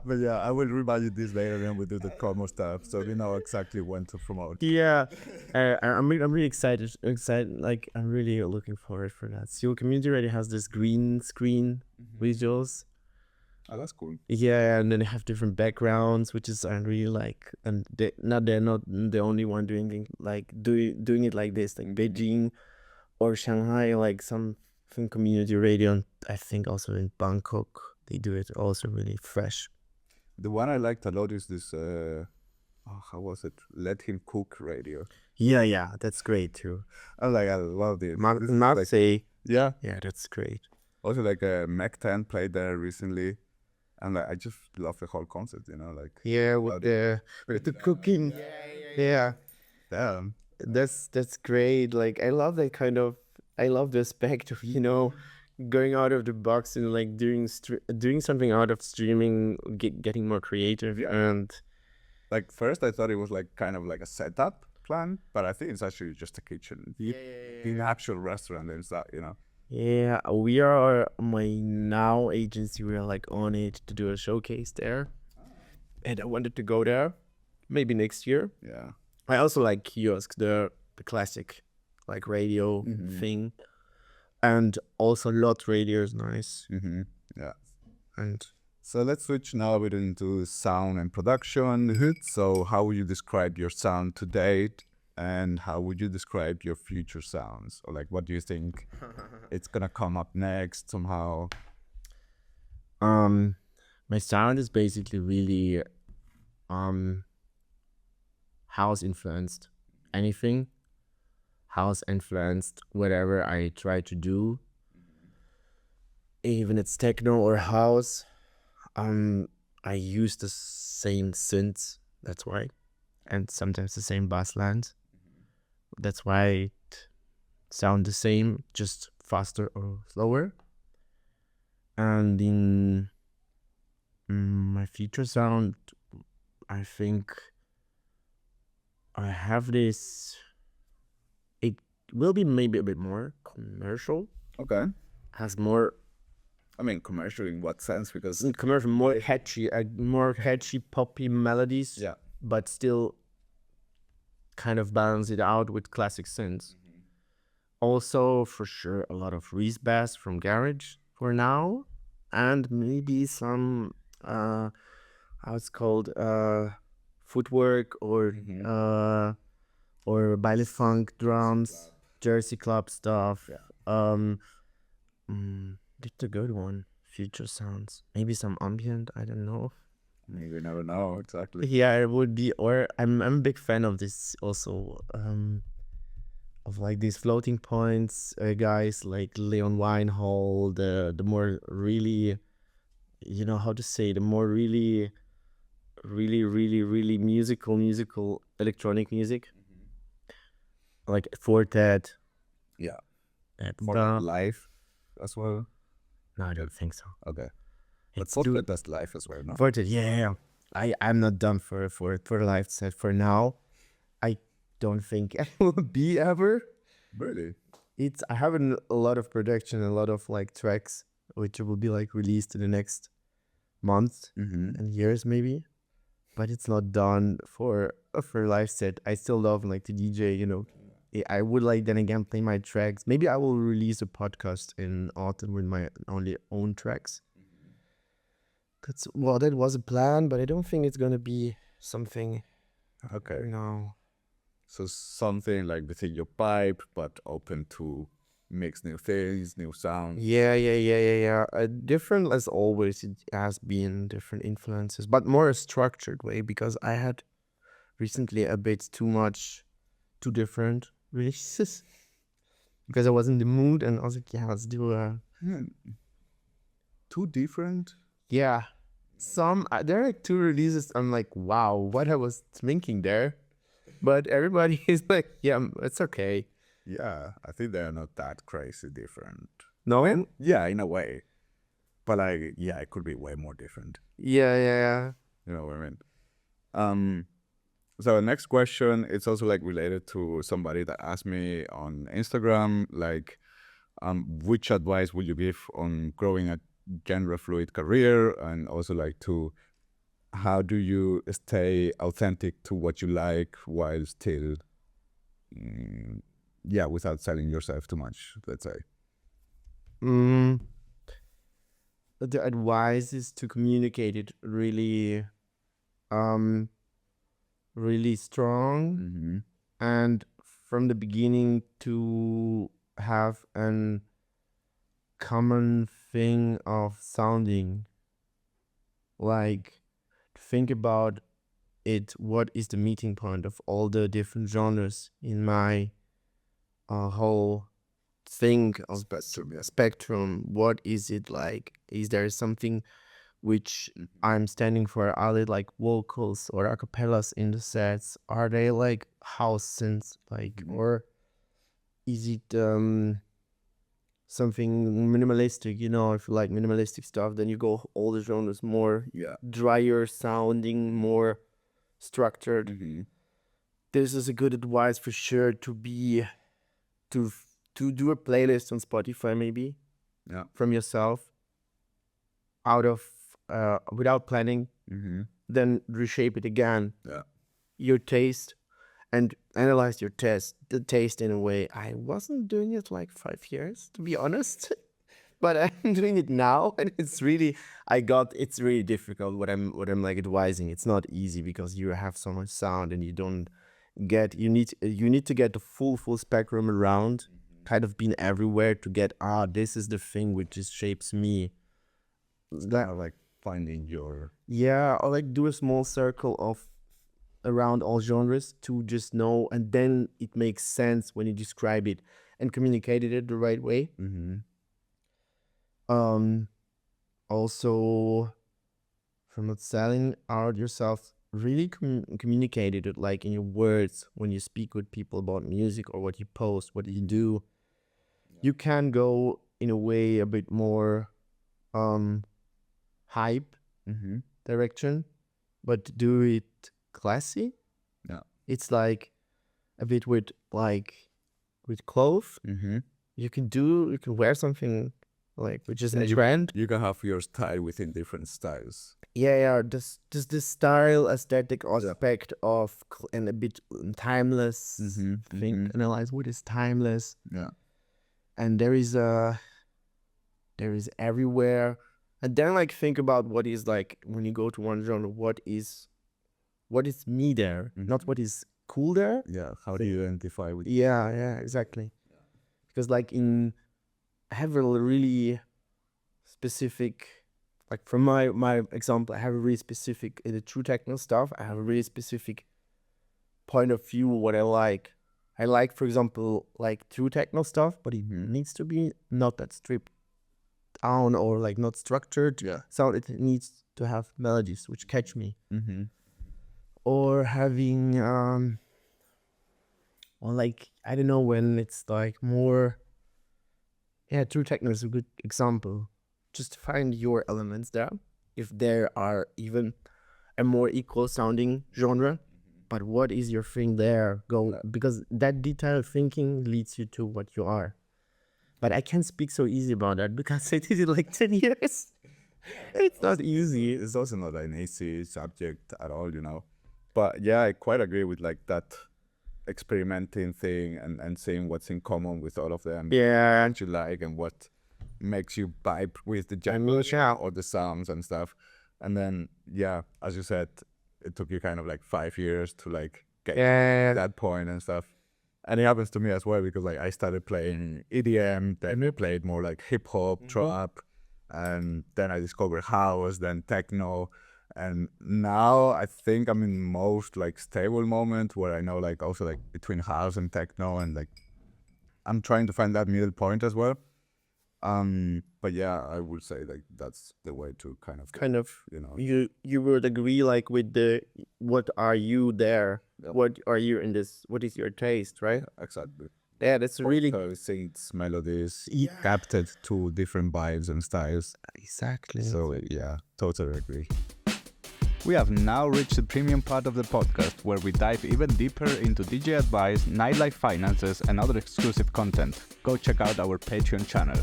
Speaker 2: But yeah, I will remind you this later when we do the promo stuff, so we know exactly when to promote.
Speaker 3: Yeah, I'm really excited. Like I'm really looking forward for that. Seoul Community Radio has this green screen visuals.
Speaker 2: Oh, that's cool.
Speaker 3: Yeah, and then they have different backgrounds, which is I really like. And they're not the only one doing doing it like this, like Beijing or Shanghai, like some community radio. And I think also in Bangkok they do it also really fresh.
Speaker 2: The one I liked a lot is this. How was it? Let Him Cook Radio.
Speaker 3: Yeah, that's great too.
Speaker 2: I love it.
Speaker 3: Marcism.
Speaker 2: Yeah.
Speaker 3: Yeah, that's great.
Speaker 2: Also, like MADKATZ played there recently, and like I just love the whole concept. You know, like
Speaker 3: Yeah, with the cooking. Yeah.
Speaker 2: damn.
Speaker 3: That's great. Like I love that kind of I love the aspect of, going out of the box and like doing something out of streaming, getting more creative. And
Speaker 2: Like first I thought it was like kind of like a setup plan, but I think it's actually just a kitchen. In actual restaurant and stuff,
Speaker 3: yeah, we are my now agency. We are like on it to do a showcase there, and I wanted to go there, maybe next year.
Speaker 2: Yeah.
Speaker 3: I also like kiosk, the classic, like radio thing, and also lot radio is nice.
Speaker 2: Yeah.
Speaker 3: And
Speaker 2: So let's switch now a bit into sound and production. So how would you describe your sound to date, and how would you describe your future sounds? Or like, what do you think it's gonna come up next somehow?
Speaker 3: my sound is basically really house influenced. Anything house influenced, whatever I try to do, even it's techno or house. I use the same synths, that's why, and sometimes the same bass lines. That's why it sound the same, just faster or slower. And in my future sound, I think I have this. It will be maybe a bit more commercial.
Speaker 2: Okay.
Speaker 3: Has more
Speaker 2: I mean, commercial in what sense? Because
Speaker 3: commercial, more catchy, poppy melodies.
Speaker 2: yeah.
Speaker 3: But still kind of balance it out with classic synths. Also, for sure, a lot of Reese bass from Garage for now, and maybe some how it's called footwork or baile funk drums, Jersey Club stuff. That's a good one. Future sounds, maybe some ambient. I don't know.
Speaker 2: You never know exactly.
Speaker 3: Yeah, it would be. Or I'm a big fan of this also. Of like these floating points guys like Leon Weinhold, the more really, how to say, the more really musical electronic music, like Fortet.
Speaker 2: Yeah.
Speaker 3: That's
Speaker 2: More like live as well.
Speaker 3: No, I don't think so.
Speaker 2: Okay. But
Speaker 3: It's do
Speaker 2: Fortet does live as well, no?
Speaker 3: Fortet, yeah. I'm not done for the live set for now. I don't think I will be ever.
Speaker 2: Really?
Speaker 3: I have a lot of production, a lot of like tracks which will be like released in the next month and years maybe, but it's not done for a live set. I still love like the DJ, I would like then again play my tracks. Maybe I will release a podcast in autumn with my own tracks. That was a plan, but I don't think it's gonna be something.
Speaker 2: Okay.
Speaker 3: No.
Speaker 2: So something like within your pipe, but open to mix new things, new sounds.
Speaker 3: Yeah. Different as always. It has been different influences, but more a structured way, because I had recently a bit too different releases because I was in the mood and I was like, yeah, let's do
Speaker 2: Too different?
Speaker 3: yeah. There are 2 releases. I'm like, wow, what I was thinking there. But everybody is like, yeah, it's okay.
Speaker 2: Yeah, I think they're not that crazy different.
Speaker 3: No?
Speaker 2: Yeah, in a way. But like, yeah, it could be way more different.
Speaker 3: Yeah.
Speaker 2: You know what I mean? So the next question, it's also like related to somebody that asked me on Instagram, like, which advice would you give on growing a genre fluid career, and also like how do you stay authentic to what you like while still, without selling yourself too much, let's say.
Speaker 3: The advice is to communicate it really, really strong, and from the beginning to have an common thing of sounding, like think about it, what is the meeting point of all the different genres in my whole thing of spectrum. What is it like? Is there something which I'm standing for? Are they like vocals or acapellas in the sets? Are they like house synths, like, or is it something minimalistic, you know, if you like minimalistic stuff, then you go all the genres more drier sounding, more structured. This is a good advice for sure to do a playlist on Spotify maybe from yourself out of without planning, then reshape it again, your taste, and analyze your the taste in a way. I wasn't doing it like 5 years, to be honest, but I'm doing it now, and it's really difficult what I'm like advising. It's not easy because you have so much sound and you don't get you need to get the full spectrum around, kind of being everywhere to get this is the thing which just shapes me.
Speaker 2: That like finding your
Speaker 3: or like do a small circle of around all genres to just know, and then it makes sense when you describe it and communicate it the right way. Also, from not selling out yourself, really communicate it like in your words when you speak with people about music or what you post, what you do. You can go in a way a bit more hype direction, but do it classy. It's like a bit with clothes. You can wear something like which is in trend.
Speaker 2: You can have your style within different styles.
Speaker 3: This style aesthetic aspect of and a bit timeless thing. Analyze what is timeless. And there is everywhere. And then like think about what is like when you go to one genre, what is me there, not what is cool there.
Speaker 2: How do you identify with
Speaker 3: Exactly. Because like I have a really specific, like from my example, I have a really specific in the true techno stuff. I have a really specific point of view what I like. I like, for example, like true techno stuff, but it needs to be not that stripped down or like not structured. So it needs to have melodies which catch me. Or having or like I don't know, when it's like more true techno is a good example. Just find your elements there. If there are even a more equal sounding genre, but what is your thing there? Go, because that detailed thinking leads you to what you are. But I can't speak so easy about that because I did it like 10 years. It's not easy.
Speaker 2: It's also not an easy subject at all, you know. But yeah, I quite agree with like that experimenting thing and seeing what's in common with all of them. What you like and what makes you vibe with the genre or the sounds and stuff. And then, as you said, it took you kind of like 5 years to like get to that point and stuff. And it happens to me as well because like I started playing EDM, then I played more like hip hop, trap, and then I discovered house, then techno. And now I think I'm in most like stable moment where I know like also like between house and techno, and like I'm trying to find that middle point as well. But I would say like that's the way to kind of you know,
Speaker 3: you would agree like with the what are you there? What are you in this? What is your taste, right?
Speaker 2: Exactly.
Speaker 3: That's really
Speaker 2: synths, melodies, captured to different vibes and styles.
Speaker 3: Exactly.
Speaker 2: So totally agree. We have now reached the premium part of the podcast where we dive even deeper into DJ advice, nightlife finances, and other exclusive content. Go check out our Patreon channel.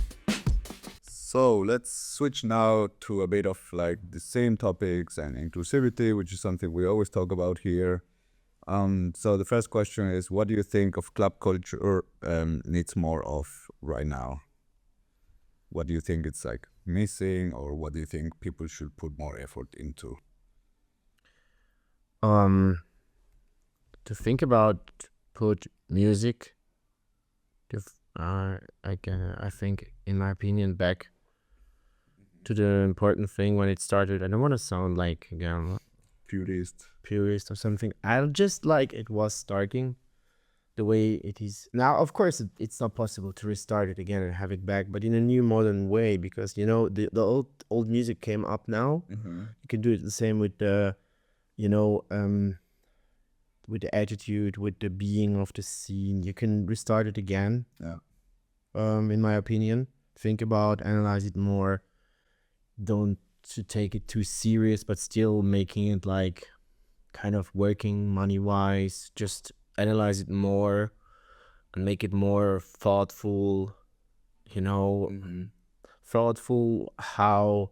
Speaker 2: So let's switch now to a bit of like the same topics and inclusivity, which is something we always talk about here. So the first question is, what do you think of club culture needs more of right now? What do you think it's like missing, or what do you think people should put more effort into?
Speaker 3: To think about put music, I think, in my opinion, back to the important thing when it started. I don't want to sound like again purist or something. I just like it was starting the way it is now. Of course, it's not possible to restart it again and have it back, but in a new modern way, because you know the old music came up now. You can do it the same with the with the attitude, with the being of the scene. You can restart it again. In my opinion. think about, analyze it more. Don't to take it too serious, but still making it like kind of working money wise. Just analyze it more and make it more thoughtful. You know, thoughtful how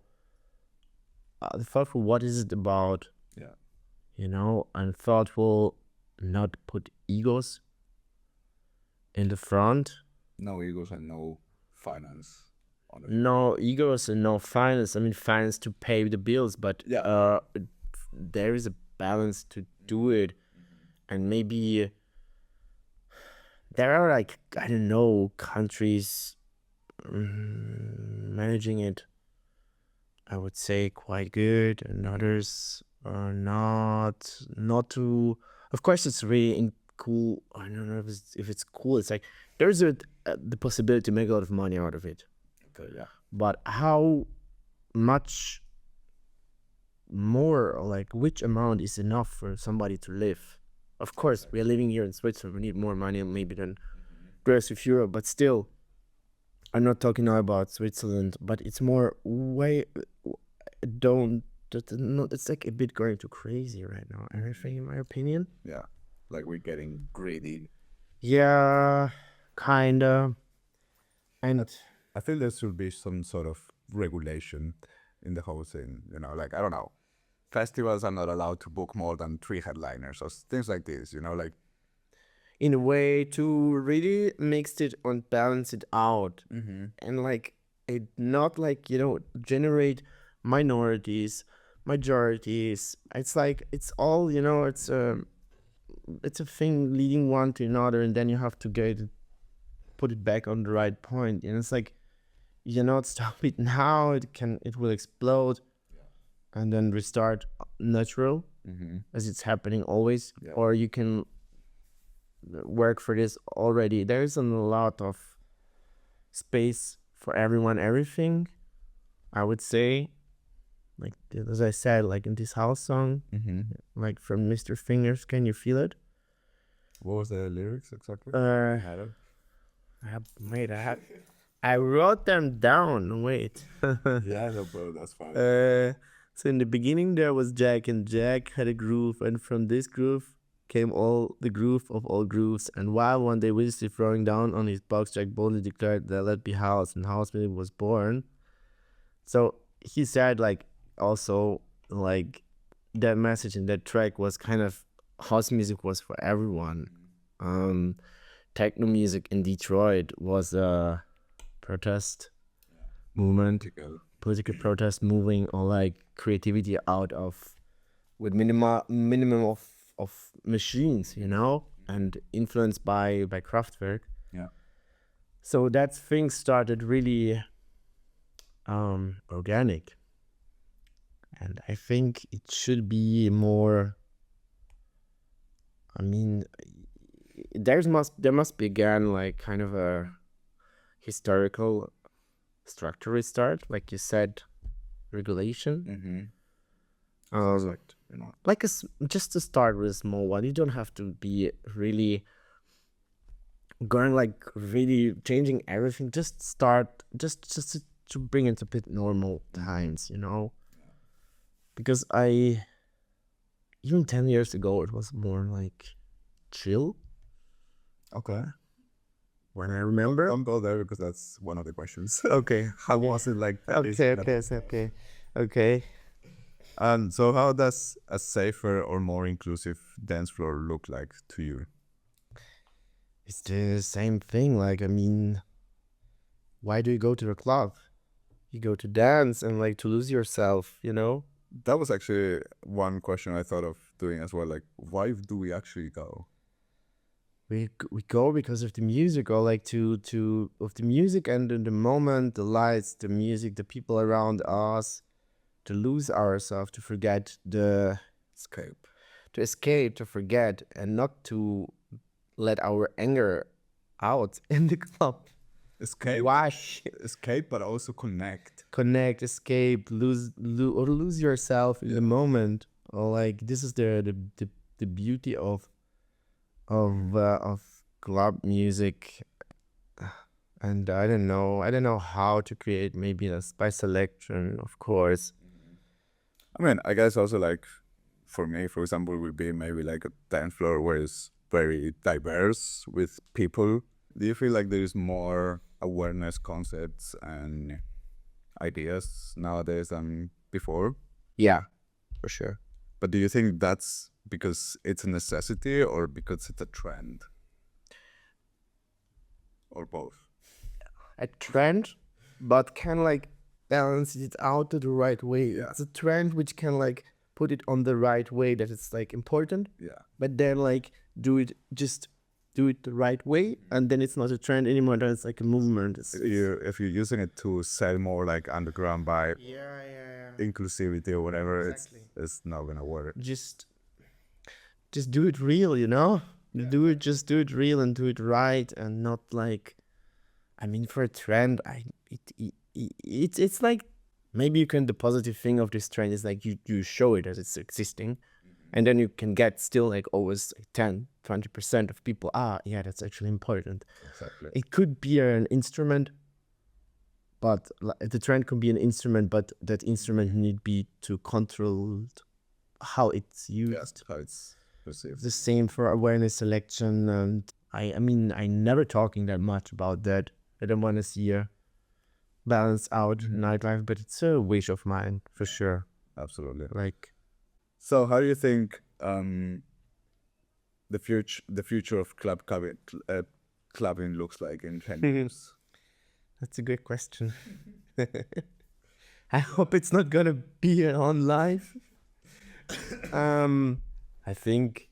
Speaker 3: thoughtful what is it about, you know, and thoughtful not put egos in the front.
Speaker 2: No egos and no finance on it.
Speaker 3: No egos and no finance. I mean, finance to pay the bills, but there is a balance to do it. And maybe there are like, I don't know, countries managing it, I would say, quite good, and others are not too. Of course, it's really cool. I don't know if it's cool. It's like there's the possibility to make a lot of money out of it.
Speaker 2: Okay, yeah.
Speaker 3: But how much more, or like which amount is enough for somebody to live? Of course, we are living here in Switzerland. We need more money maybe than the rest of Europe, but still, I'm not talking now about Switzerland, but it's more way. It's like a bit going too crazy right now. Everything, in my opinion.
Speaker 2: Yeah, like we're getting greedy.
Speaker 3: Yeah, kinda. And
Speaker 2: I feel there should be some sort of regulation in the whole thing. You know, like I don't know, festivals are not allowed to book more than 3 headliners or things like this. You know, like
Speaker 3: in a way to really mix it and balance it out, and like it not like, you know, generate minorities, majorities. It's like it's all, you know, it's a thing leading one to another, and then you have to put it back on the right point. And it's like, you know, stop it now, it will explode, and then restart natural, as it's happening always. Or you can work for this already. There's a lot of space for everyone, everything, I would say. Like, as I said, like in this house song, like from Mr. Fingers, Can You Feel It?
Speaker 2: what was the lyrics exactly?
Speaker 3: I wrote them down. Wait.
Speaker 2: Yeah, no, bro, that's fine.
Speaker 3: So in the beginning there was Jack, and Jack had a groove, and from this groove came all the groove of all grooves. And while one day Wesley throwing down on his box, Jack boldly declared that let be house, and house music was born. So he said, like, also, like, that message in that track was kind of house music was for everyone. Techno music in Detroit was a protest movement, political protest, moving or like creativity out of with minimum of machines, you know, and influenced by Kraftwerk.
Speaker 2: Yeah.
Speaker 3: So that thing started really organic, and I think it should be more. I mean, there must be again like kind of a historical structure restart, like you said, regulation. Like just to start with a small one. You don't have to be really going like really changing everything. Just start, just to bring it a bit normal times, you know. Because even 10 years ago, it was more like chill.
Speaker 2: Okay.
Speaker 3: When I remember.
Speaker 2: Don't go there because that's one of the questions.
Speaker 3: Okay.
Speaker 2: How was it like?
Speaker 3: Okay.
Speaker 2: So how does a safer or more inclusive dance floor look like to you?
Speaker 3: It's the same thing. Like, I mean, why do you go to a club? You go to dance and like to lose yourself, you know?
Speaker 2: That was actually one question I thought of doing as well. Like, why do we actually go?
Speaker 3: We go because of the music, or like to of the music, and in the moment, the lights, the music, the people around us, to lose ourselves, to forget the escape, to forget, and not to let our anger out in the club.
Speaker 2: Escape.
Speaker 3: Wash.
Speaker 2: Escape, but also connect.
Speaker 3: Connect, escape, lose yourself in the moment. Or like, this is the beauty of club music. And I don't know how to create maybe a by selection, of course.
Speaker 2: I mean, I guess also like for me, for example, would be maybe like a dance floor where it's very diverse with people. Do you feel like there is more awareness concepts and ideas nowadays than before?
Speaker 3: Yeah, for sure.
Speaker 2: But do you think that's because it's a necessity or because it's a trend? Or both?
Speaker 3: A trend, but can like balance it out to the right way.
Speaker 2: Yeah.
Speaker 3: It's a trend which can like put it on the right way that it's like important,
Speaker 2: Yeah.
Speaker 3: but then like do it the right way, and then it's not a trend anymore. Then it's like a movement.
Speaker 2: If you're using it to sell more like underground vibe,
Speaker 3: Yeah.
Speaker 2: inclusivity or whatever,
Speaker 3: Exactly.
Speaker 2: it's not gonna work.
Speaker 3: Just do it real, you know. Just do it real and do it right, and not like, I mean, for a trend, it's like maybe the positive thing of this trend is like you show it as it's existing, and then you can get still like always 10-20% of people. Yeah, that's actually important.
Speaker 2: Exactly.
Speaker 3: It could be an instrument, but the trend could be an instrument, but that instrument need be to control how it's used.
Speaker 2: Yes, how it's perceived.
Speaker 3: The same for awareness selection, and I mean, I never talking that much about that. I don't want to see a balance out nightlife, but it's a wish of mine for sure.
Speaker 2: Absolutely.
Speaker 3: Like,
Speaker 2: So how do you think the future of clubbing looks like in 10 years?
Speaker 3: that's a good question. I hope it's not gonna be on live. I think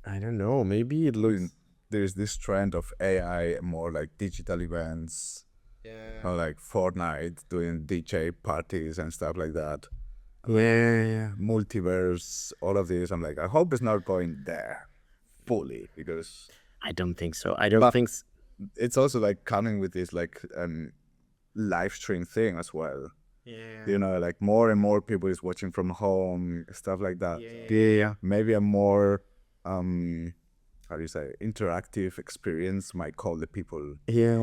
Speaker 3: I don't know. Maybe it looks.
Speaker 2: There's this trend of AI, more like digital events, or like Fortnite doing DJ parties and stuff like that.
Speaker 3: Yeah.
Speaker 2: Multiverse, all of this. I'm like, I hope it's not going there fully, because
Speaker 3: I don't think so. I don't think.
Speaker 2: it's also like coming with this like live stream thing as well.
Speaker 3: Yeah.
Speaker 2: You know, like more and more people is watching from home, stuff like that.
Speaker 3: Yeah.
Speaker 2: Maybe a more how do you say, interactive experience might call the people.
Speaker 3: Yeah.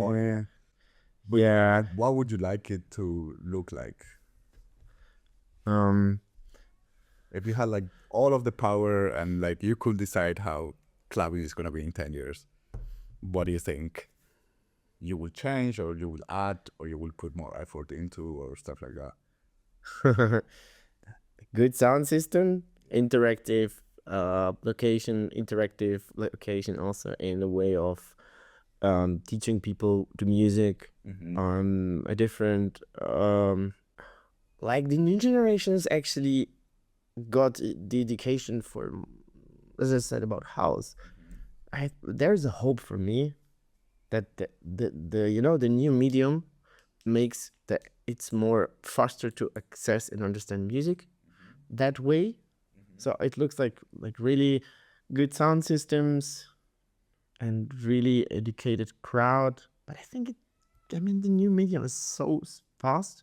Speaker 2: What would you like it to look like? If you had like all of the power and like you could decide how clubbing is gonna be in 10 years, what do you think you will change, or you will add, or you will put more effort into, or stuff like that?
Speaker 3: Good sound system, interactive location also in the way of teaching people the music, a different like the new generations actually got the education for, as I said, about house. There's a hope for me that the you know, the new medium makes that it's more faster to access and understand music that way. So it looks like really good sound systems and really educated crowd. But I think the new medium is so fast.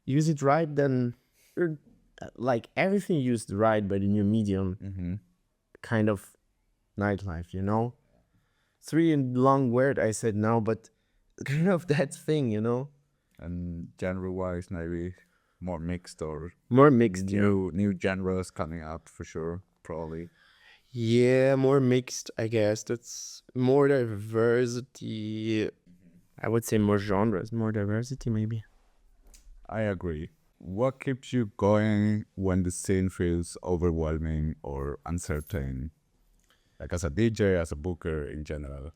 Speaker 3: Use it right, then like everything used right by the new medium, kind of nightlife, you know. 3 long word I said now, but kind of that thing, you know.
Speaker 2: And genre-wise, maybe more mixed, or
Speaker 3: More mixed,
Speaker 2: new genres coming out for sure, probably.
Speaker 3: Yeah, more mixed, I guess. That's more diversity. I would say more genres, more diversity, maybe.
Speaker 2: I agree. What keeps you going when the scene feels overwhelming or uncertain? Like as a DJ, as a booker in general,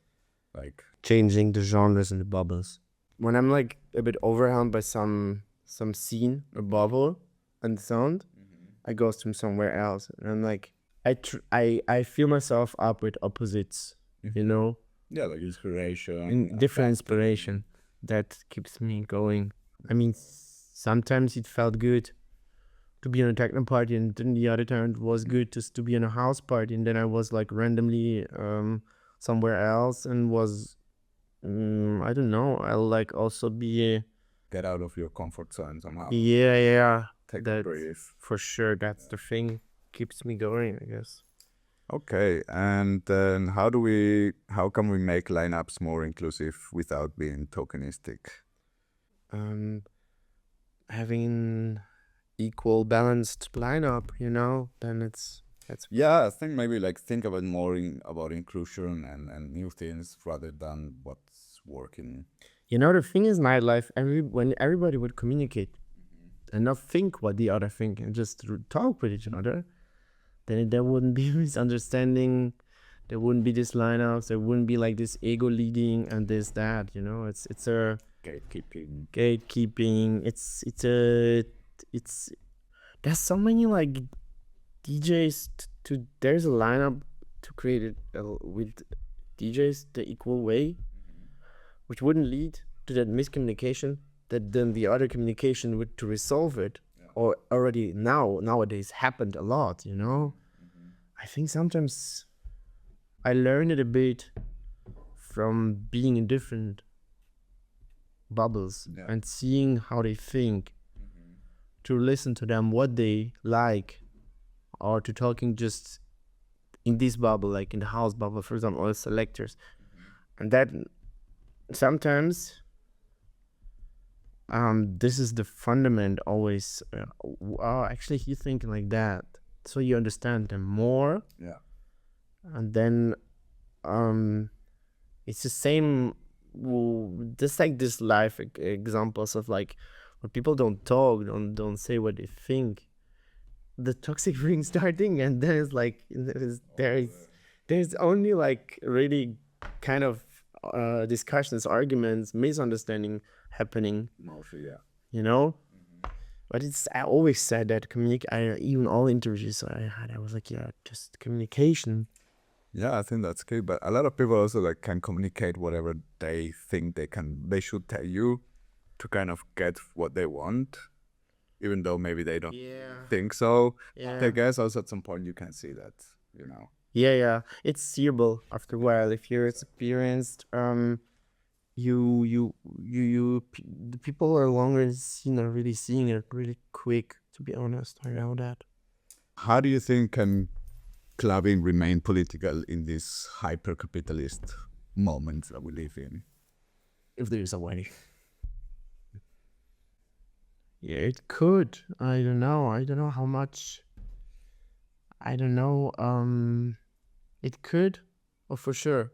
Speaker 2: like
Speaker 3: Changing the genres and the bubbles. When I'm like a bit overwhelmed by some scene or bubble and sound, I go to somewhere else, and I'm like, I feel myself up with opposites, you know,
Speaker 2: yeah, like inspiration,
Speaker 3: different inspiration that keeps me going. I mean, sometimes it felt good to be on a techno party, and then the other time it was good just to be on a house party, and then I was like randomly somewhere else and was I don't know, I'll like also be
Speaker 2: get out of your comfort zone somehow.
Speaker 3: yeah
Speaker 2: Take a
Speaker 3: that
Speaker 2: breath.
Speaker 3: for sure. That's the thing keeps me going, I guess.
Speaker 2: Okay, and then how can we make lineups more inclusive without being tokenistic?
Speaker 3: Having equal balanced lineup, then that's
Speaker 2: Yeah, I think maybe like think about more about inclusion and new things rather than what's working.
Speaker 3: the thing is nightlife. When everybody would communicate and not think what the other think and just talk with each other, then there wouldn't be misunderstanding. There wouldn't be this lineups. There wouldn't be like this ego leading and this that. It's a gatekeeping. It's there's so many like DJs there's a lineup to create it with DJs the equal way, which wouldn't lead to that miscommunication that then the other communication would to resolve it, or already nowadays happened a lot. I think sometimes I learned it a bit from being in different bubbles and seeing how they think, to listen to them, what they like, or to talking just in this bubble, like in the house bubble, for example, or selectors. And that sometimes this is the fundament always. Actually, you think like that, so you understand them more.
Speaker 2: Yeah.
Speaker 3: And then it's the same, just like this life examples of like when people don't talk, don't say what they think, the toxic ring starting, and then it's like there's only like really kind of discussions, arguments, misunderstanding happening.
Speaker 2: Mostly, yeah.
Speaker 3: But I always said that even all interviews I had, I was like, just communication.
Speaker 2: Yeah, I think that's key. But a lot of people also like can communicate whatever they think they should tell you to kind of get what they want, even though maybe they don't think so.
Speaker 3: Yeah.
Speaker 2: I guess also at some point you can see that,
Speaker 3: Yeah, it's seeable after a while if you're experienced. The people are longer, really seeing it really quick. To be honest, I know that.
Speaker 2: How do you think can clubbing remain political in this hyper-capitalist moment that we live in?
Speaker 3: If there's a way. Yeah, it could. I don't know how much. I don't know. It could, or for sure.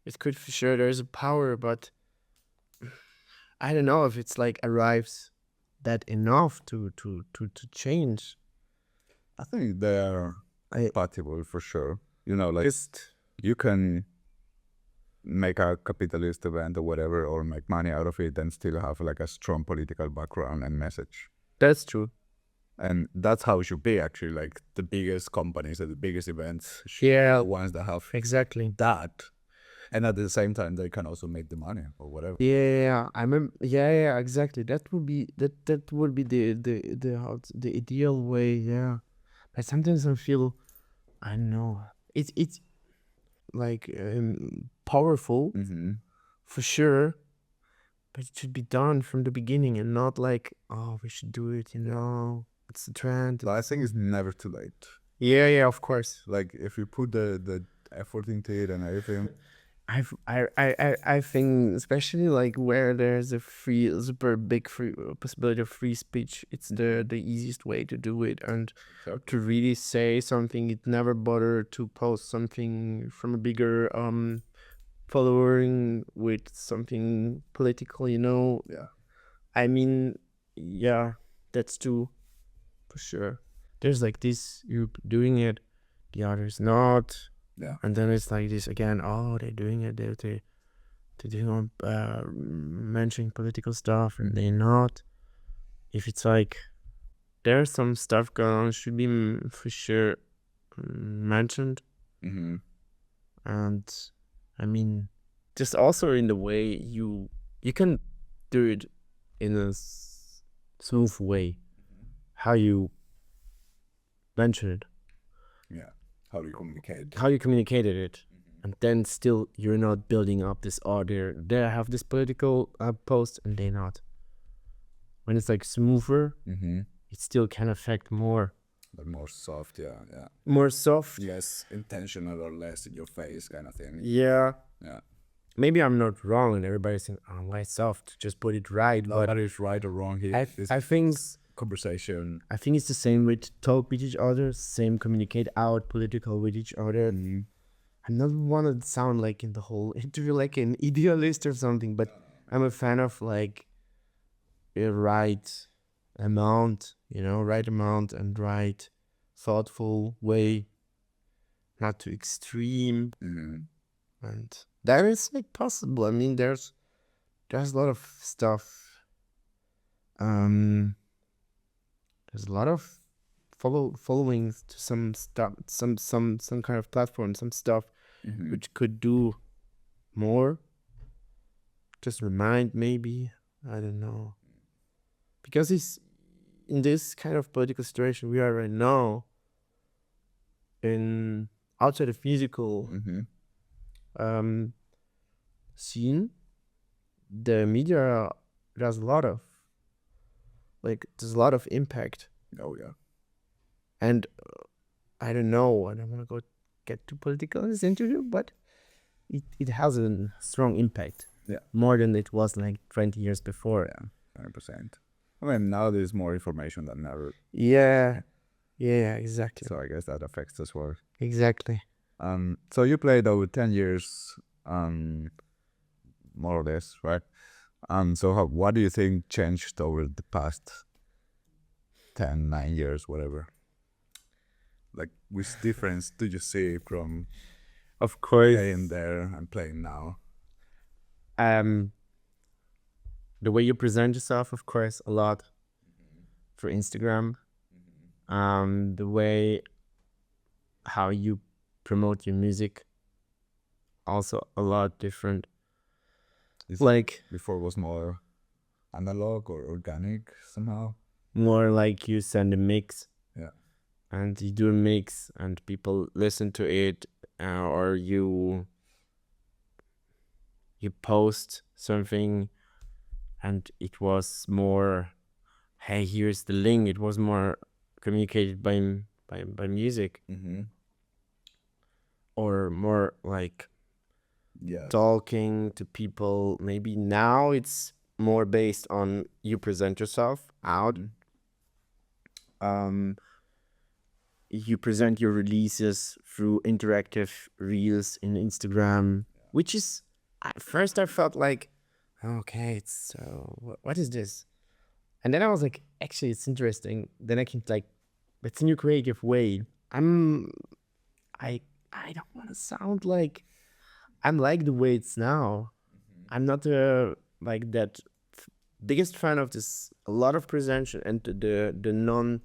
Speaker 3: It could for sure. There's a power, but I don't know if it's like arrives that enough to change.
Speaker 2: I think they are compatible for sure. Like you can make a capitalist event or whatever, or make money out of it, and still have like a strong political background and message.
Speaker 3: That's true.
Speaker 2: And that's how it should be, actually. Like the biggest companies and the biggest events should be the ones that have
Speaker 3: exactly
Speaker 2: that. And at the same time, they can also make the money or whatever.
Speaker 3: Yeah, I remember. Yeah, exactly. That would be the ideal way. Yeah, but sometimes I feel, I don't know. It's like powerful for sure, but it should be done from the beginning and not like, we should do it. It's the trend.
Speaker 2: I think it's never too late.
Speaker 3: Yeah, of course.
Speaker 2: Like if you put the effort into it and everything.
Speaker 3: I think especially like where there's a super big possibility of free speech, it's the easiest way to do it, and to really say something. It never bother to post something from a bigger following with something political,
Speaker 2: Yeah.
Speaker 3: I mean, yeah, that's true for sure. There's like this, you're doing it, the others not.
Speaker 2: Yeah.
Speaker 3: And then it's like this again. They're doing it. They're doing mentioning political stuff, and they're not. If it's like there's some stuff going on, should be for sure mentioned. And I mean, just also in the way you can do it in a smooth way. How you mention it.
Speaker 2: Yeah. How you
Speaker 3: communicated it, and then still you're not building up this they have this political post and they not. When it's like smoother, it still can affect more.
Speaker 2: But more soft, yeah.
Speaker 3: more soft.
Speaker 2: Less intentional or less in your face kind of thing.
Speaker 3: Yeah.
Speaker 2: Yeah.
Speaker 3: Maybe I'm not wrong, and everybody's saying, "Oh, why soft? Just put it right."
Speaker 2: No,
Speaker 3: But
Speaker 2: that is right or wrong here.
Speaker 3: I think
Speaker 2: Conversation.
Speaker 3: it's the same with talk with each other, same communicate out political with each other. I'm not want to sound like in the whole interview like an idealist or something, but I'm a fan of like a right amount, right amount and right thoughtful way, not too extreme. And that is like possible. I mean, there's a lot of stuff. There's a lot of followings to some stuff, some kind of platform, some stuff which could do more. Just remind, maybe, I don't know, because it's in this kind of political situation we are right now, in outside of musical scene, the media does a lot of there's a lot of impact.
Speaker 2: Oh yeah.
Speaker 3: And I don't know, I don't want to get too political in this interview, but it has a strong impact.
Speaker 2: Yeah.
Speaker 3: More than it was like 20 years before.
Speaker 2: Yeah, 100%. I mean, now there's more information than ever.
Speaker 3: Yeah, exactly.
Speaker 2: So I guess that affects as well.
Speaker 3: Exactly.
Speaker 2: So you played over 10 years, more or less, right? So what do you think changed over the past 9 years, whatever? Like, which difference do you see from
Speaker 3: Of course.
Speaker 2: playing there and playing now?
Speaker 3: The way you present yourself, of course, a lot for Instagram. The way how you promote your music, also a lot different. Like
Speaker 2: before was more analog or organic somehow.
Speaker 3: More like you send a mix.
Speaker 2: Yeah.
Speaker 3: And you do a mix and people listen to it, or you post something and it was more, hey, here's the link. It was more communicated by music. Or more like talking to people. Maybe now it's more based on you present yourself out. You present your releases through interactive reels in Instagram, which is, at first I felt like, okay, it's what is this? And then I was like, actually, it's interesting. Then I can like, it's a new creative way. I don't want to sound like I'm like the way it's now. I'm not like that biggest fan of this, a lot of presentation and the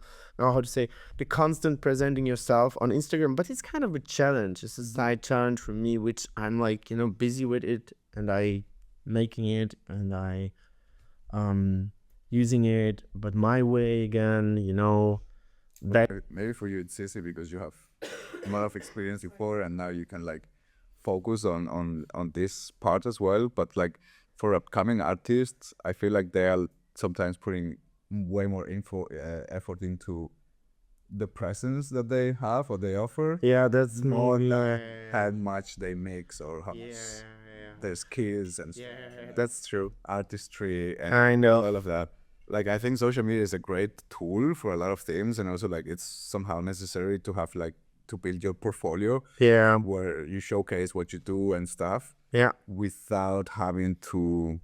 Speaker 3: constant presenting yourself on Instagram. But it's kind of a challenge. It's a side challenge for me, which I'm like, busy with it, and I making it, and I using it, but my way again, that
Speaker 2: maybe for you it's easy because you have a lot of experience before, and now you can like focus on this part as well. But like for upcoming artists, I feel like they are sometimes putting way more effort into the presence that they have or they offer.
Speaker 3: Yeah, that's
Speaker 2: more
Speaker 3: more
Speaker 2: how much they mix or how much their skills and
Speaker 3: that's true.
Speaker 2: artistry and
Speaker 3: I know.
Speaker 2: all of that. Like, I think social media is a great tool for a lot of things, and also like it's somehow necessary to have like to build your portfolio where you showcase what you do and stuff without having to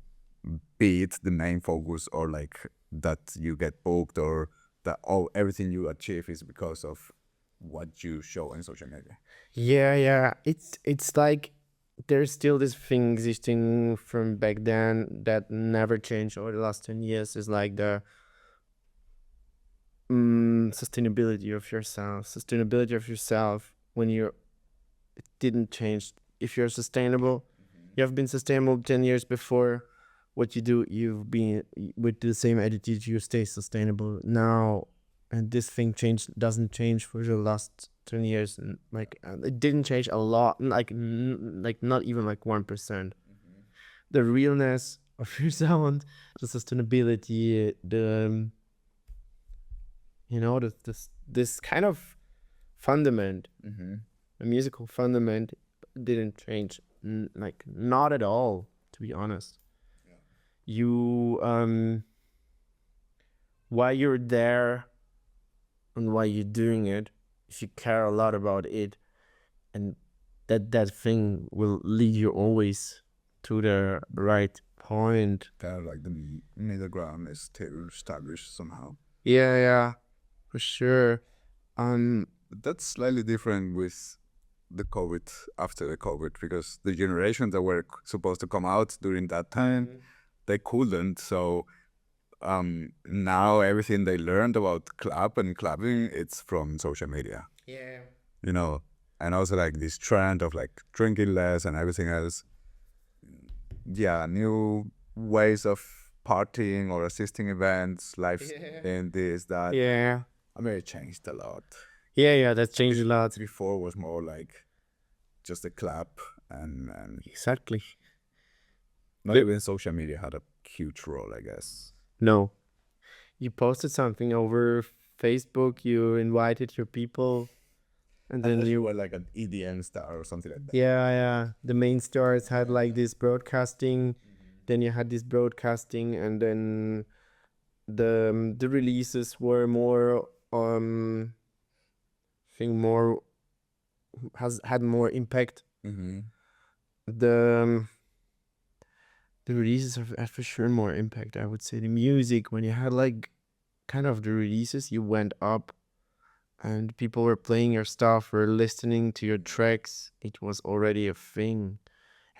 Speaker 2: be it the main focus, or like that you get booked, or that everything you achieve is because of what you show on social media.
Speaker 3: It's like there's still this thing existing from back then that never changed over the last 10 years. Is like the sustainability of yourself. When it didn't change. If you're sustainable, you have been sustainable 10 years before. What you do, you've been with the same attitude, you stay sustainable now. And this thing doesn't change for the last 10 years. And like it didn't change a lot, like not even like 1%. The realness of your sound, the sustainability, you know, this kind of fundament, a musical fundament didn't change, like not at all, to be honest. You while you're there and while you're doing it, if you care a lot about it, and that thing will lead you always to the right point.
Speaker 2: That like the middle ground is still established somehow.
Speaker 3: Yeah, for sure.
Speaker 2: That's slightly different with the COVID, after the COVID, because the generations that were supposed to come out during that time, they couldn't. So now everything they learned about club and clubbing, it's from social media.
Speaker 3: Yeah.
Speaker 2: You know, and also like this trend of like drinking less and everything else. Yeah, new ways of partying or assisting events, live and this, that.
Speaker 3: Yeah.
Speaker 2: I mean, it changed a lot.
Speaker 3: Yeah, that's changed a lot.
Speaker 2: Before was more like just a club and
Speaker 3: Exactly.
Speaker 2: not even social media had a huge role, I guess.
Speaker 3: No. You posted something over Facebook, you invited your people, and then
Speaker 2: You were like an EDM star or something like that.
Speaker 3: yeah. The main stars had like this broadcasting, then you had this broadcasting, and then the releases were more I think more had more impact. The releases have for sure more impact, I would say. The music, when you had like kind of the releases, you went up and people were playing your stuff, were listening to your tracks. It was already a thing.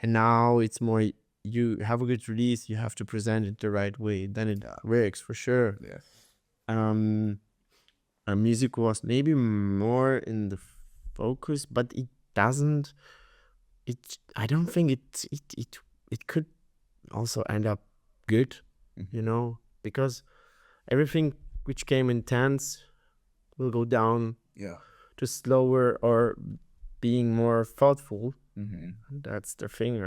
Speaker 3: And now it's more, you have a good release, you have to present it the right way, then it works for sure.
Speaker 2: Yes.
Speaker 3: Our music was maybe more in the focus, but it doesn't, I don't think it could also end up good, you know, because everything which came intense will go down to slower or being more thoughtful. That's the thing.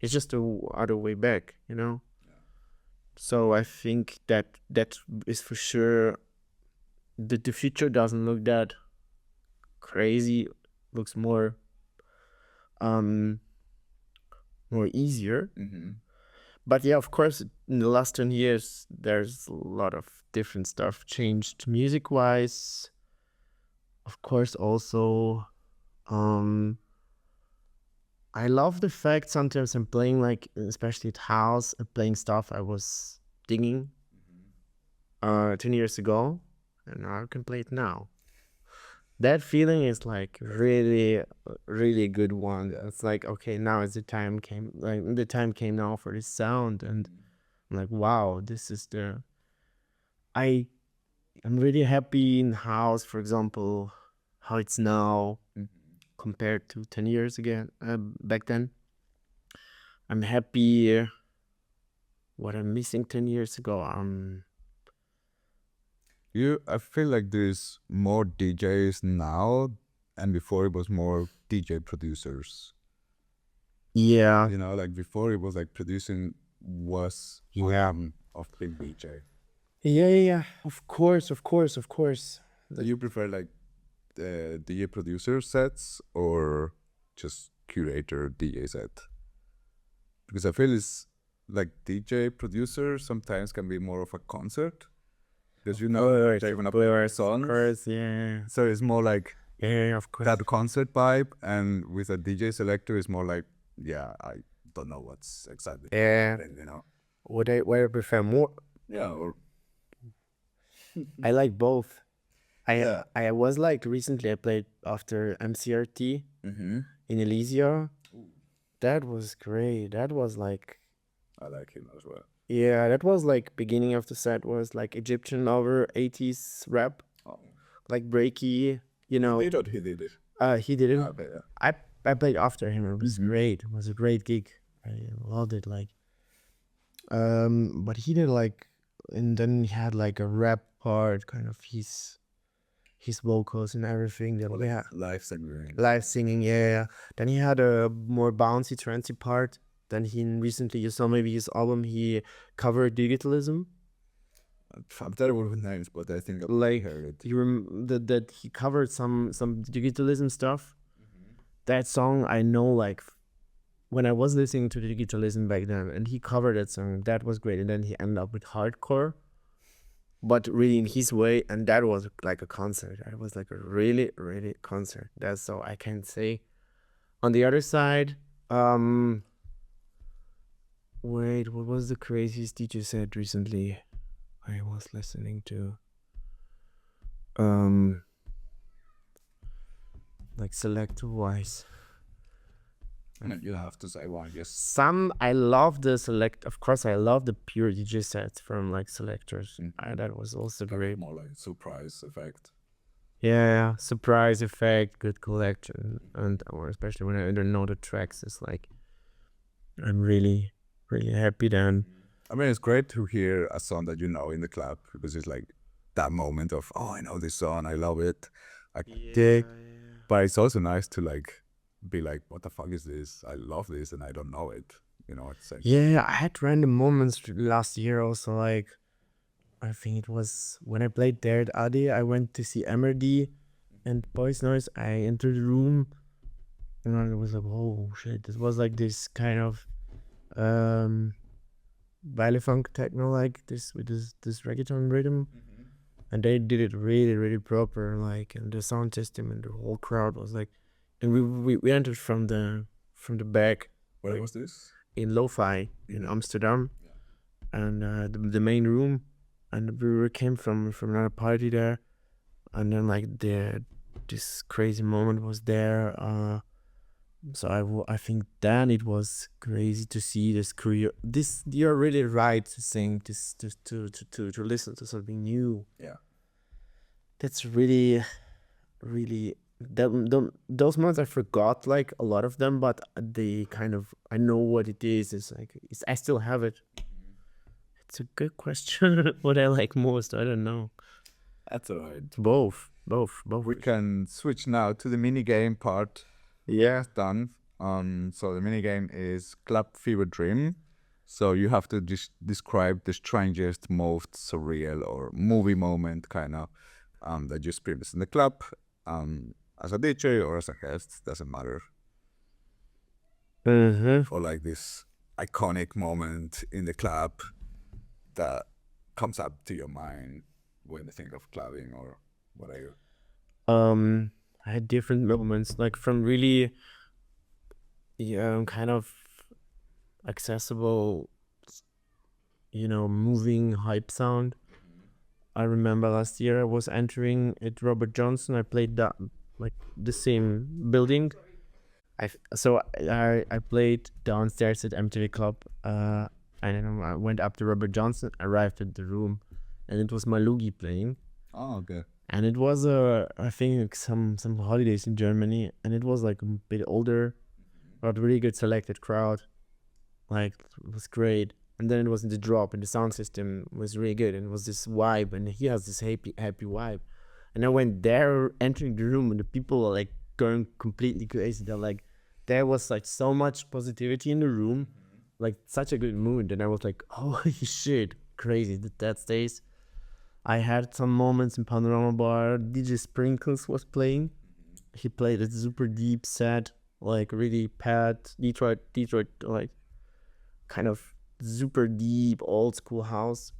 Speaker 3: It's just the other way back, you know. So I think that is for sure. The future doesn't look that crazy. Looks more more easier. But yeah, of course, in the last 10 years, there's a lot of different stuff changed music-wise. Of course, also, I love the fact sometimes I'm playing, like, especially at house, playing stuff I was digging 10 years ago, and now I can play it now. That feeling is like really, really a good one. It's like, okay, now is the time came now for this sound, and I'm like, wow, this is I'm really happy in house, for example, how it's now compared to 10 years ago, back then. I'm happy what I'm missing 10 years ago.
Speaker 2: I feel like there's more DJs now, and before it was more DJ producers.
Speaker 3: Yeah.
Speaker 2: You know, like before it was like producing was of big DJ.
Speaker 3: Yeah. Of course.
Speaker 2: Do you prefer like DJ producer sets or just curator DJ set? Because I feel it's like DJ producer sometimes can be more of a concert. Because you know, they're gonna play songs.
Speaker 3: Of course, yeah.
Speaker 2: So it's more like
Speaker 3: Of course.
Speaker 2: that concert vibe, and with a DJ selector, it's more like, I don't know what's exactly.
Speaker 3: Yeah.
Speaker 2: You know.
Speaker 3: What I prefer more.
Speaker 2: Yeah. Or
Speaker 3: I like both. I was like recently I played after MCRT in Elysia. That was great. That was like,
Speaker 2: I like him as well.
Speaker 3: yeah, that was like beginning of the set was like Egyptian lover 80s rap, like breaky, you know.
Speaker 2: He thought he did it.
Speaker 3: He did it.
Speaker 2: Okay, yeah.
Speaker 3: I played after him. It was great. It was a great gig. I loved it. Like, but he did like, and then he had like a rap part, kind of his vocals and everything. Then we had
Speaker 2: Live singing.
Speaker 3: live singing. Yeah. Then he had a more bouncy, trancy part. Then he recently, you saw maybe his album. He covered digitalism.
Speaker 2: I'm terrible with names, but I think
Speaker 3: Like,
Speaker 2: I heard it.
Speaker 3: that he covered some digitalism stuff. That song I know, like, when I was listening to digitalism back then, and he covered that song, that was great. And then he ended up with hardcore, but really in his way, and that was like a concert. It was like a really, really concert. That's all I can say. On the other side, wait, what was the craziest DJ set recently I was listening to? Like selector wise.
Speaker 2: You have to say one, yes.
Speaker 3: Some I love the select. Of course, I love the pure DJ sets from like selectors. That was also great.
Speaker 2: More like surprise effect.
Speaker 3: Yeah, surprise effect, good collection, and or especially when I don't know the tracks, it's like I'm really, really happy then.
Speaker 2: I mean, it's great to hear a song that you know in the club, because it's like that moment of, oh, I know this song, I love it, I dig. But it's also nice to like be like, what the fuck is this? I love this and I don't know it. You know, it's like,
Speaker 3: Yeah, I had random moments last year also, like I think it was when I played there at Adi, I went to see MRD and Boys Noise. I entered the room and I was like, oh shit, this was like this kind of baile funk techno, like this with this reggaeton rhythm. And they did it really, really proper, like, and the sound system and the whole crowd was like, and we entered from the back.
Speaker 2: where was this?
Speaker 3: In Lo-Fi in Amsterdam, and the main room, and we came from another party there, and then like this crazy moment was there. So I think then it was crazy to see this career. This, you're really right to saying this to listen to something new.
Speaker 2: Yeah.
Speaker 3: That's really, really those months I forgot like a lot of them, but they kind of, I know what it is. It's like I still have it. It's a good question. What I like most, I don't know.
Speaker 2: That's all right.
Speaker 3: Both.
Speaker 2: We can switch now to the mini game part.
Speaker 3: Yeah.
Speaker 2: Done. So the mini game is Club Fever Dream. So you have to describe the strangest, most surreal or movie moment kind of that you experienced in the club, as a DJ or as a guest, doesn't matter. Or like this iconic moment in the club that comes up to your mind when you think of clubbing or whatever.
Speaker 3: I had different moments, like from really kind of accessible, moving hype sound. I remember last year I was entering at Robert Johnson. I played that like the same building. I played downstairs at MTV Club, and then I went up to Robert Johnson, arrived at the room, and it was Malugi playing.
Speaker 2: Oh, okay.
Speaker 3: And it was I think some holidays in Germany, and it was like a bit older, but really good selected crowd. Like, it was great. And then it was in the drop, and the sound system was really good, and it was this vibe, and he has this happy vibe. And I went there, entering the room, and the people were like going completely crazy. They're like, there was like so much positivity in the room, like such a good mood. And I was like, holy shit, crazy that stays. I had some moments in Panorama Bar. DJ Sprinkles was playing. He played a super deep set, like really Detroit, like kind of super deep old school house.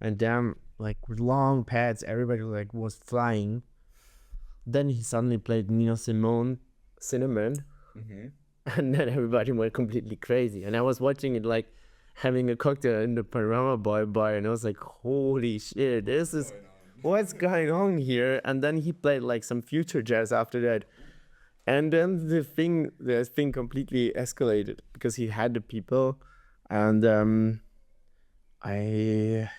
Speaker 3: And then like with long pads, everybody like was flying. Then he suddenly played Nina Simone, Cinnamon, and then everybody went completely crazy. And I was watching it like having a cocktail in the Panorama bar, and I was like, holy shit, this is what's going on here. And then he played like some future jazz after that, and then the thing completely escalated because he had the people. And I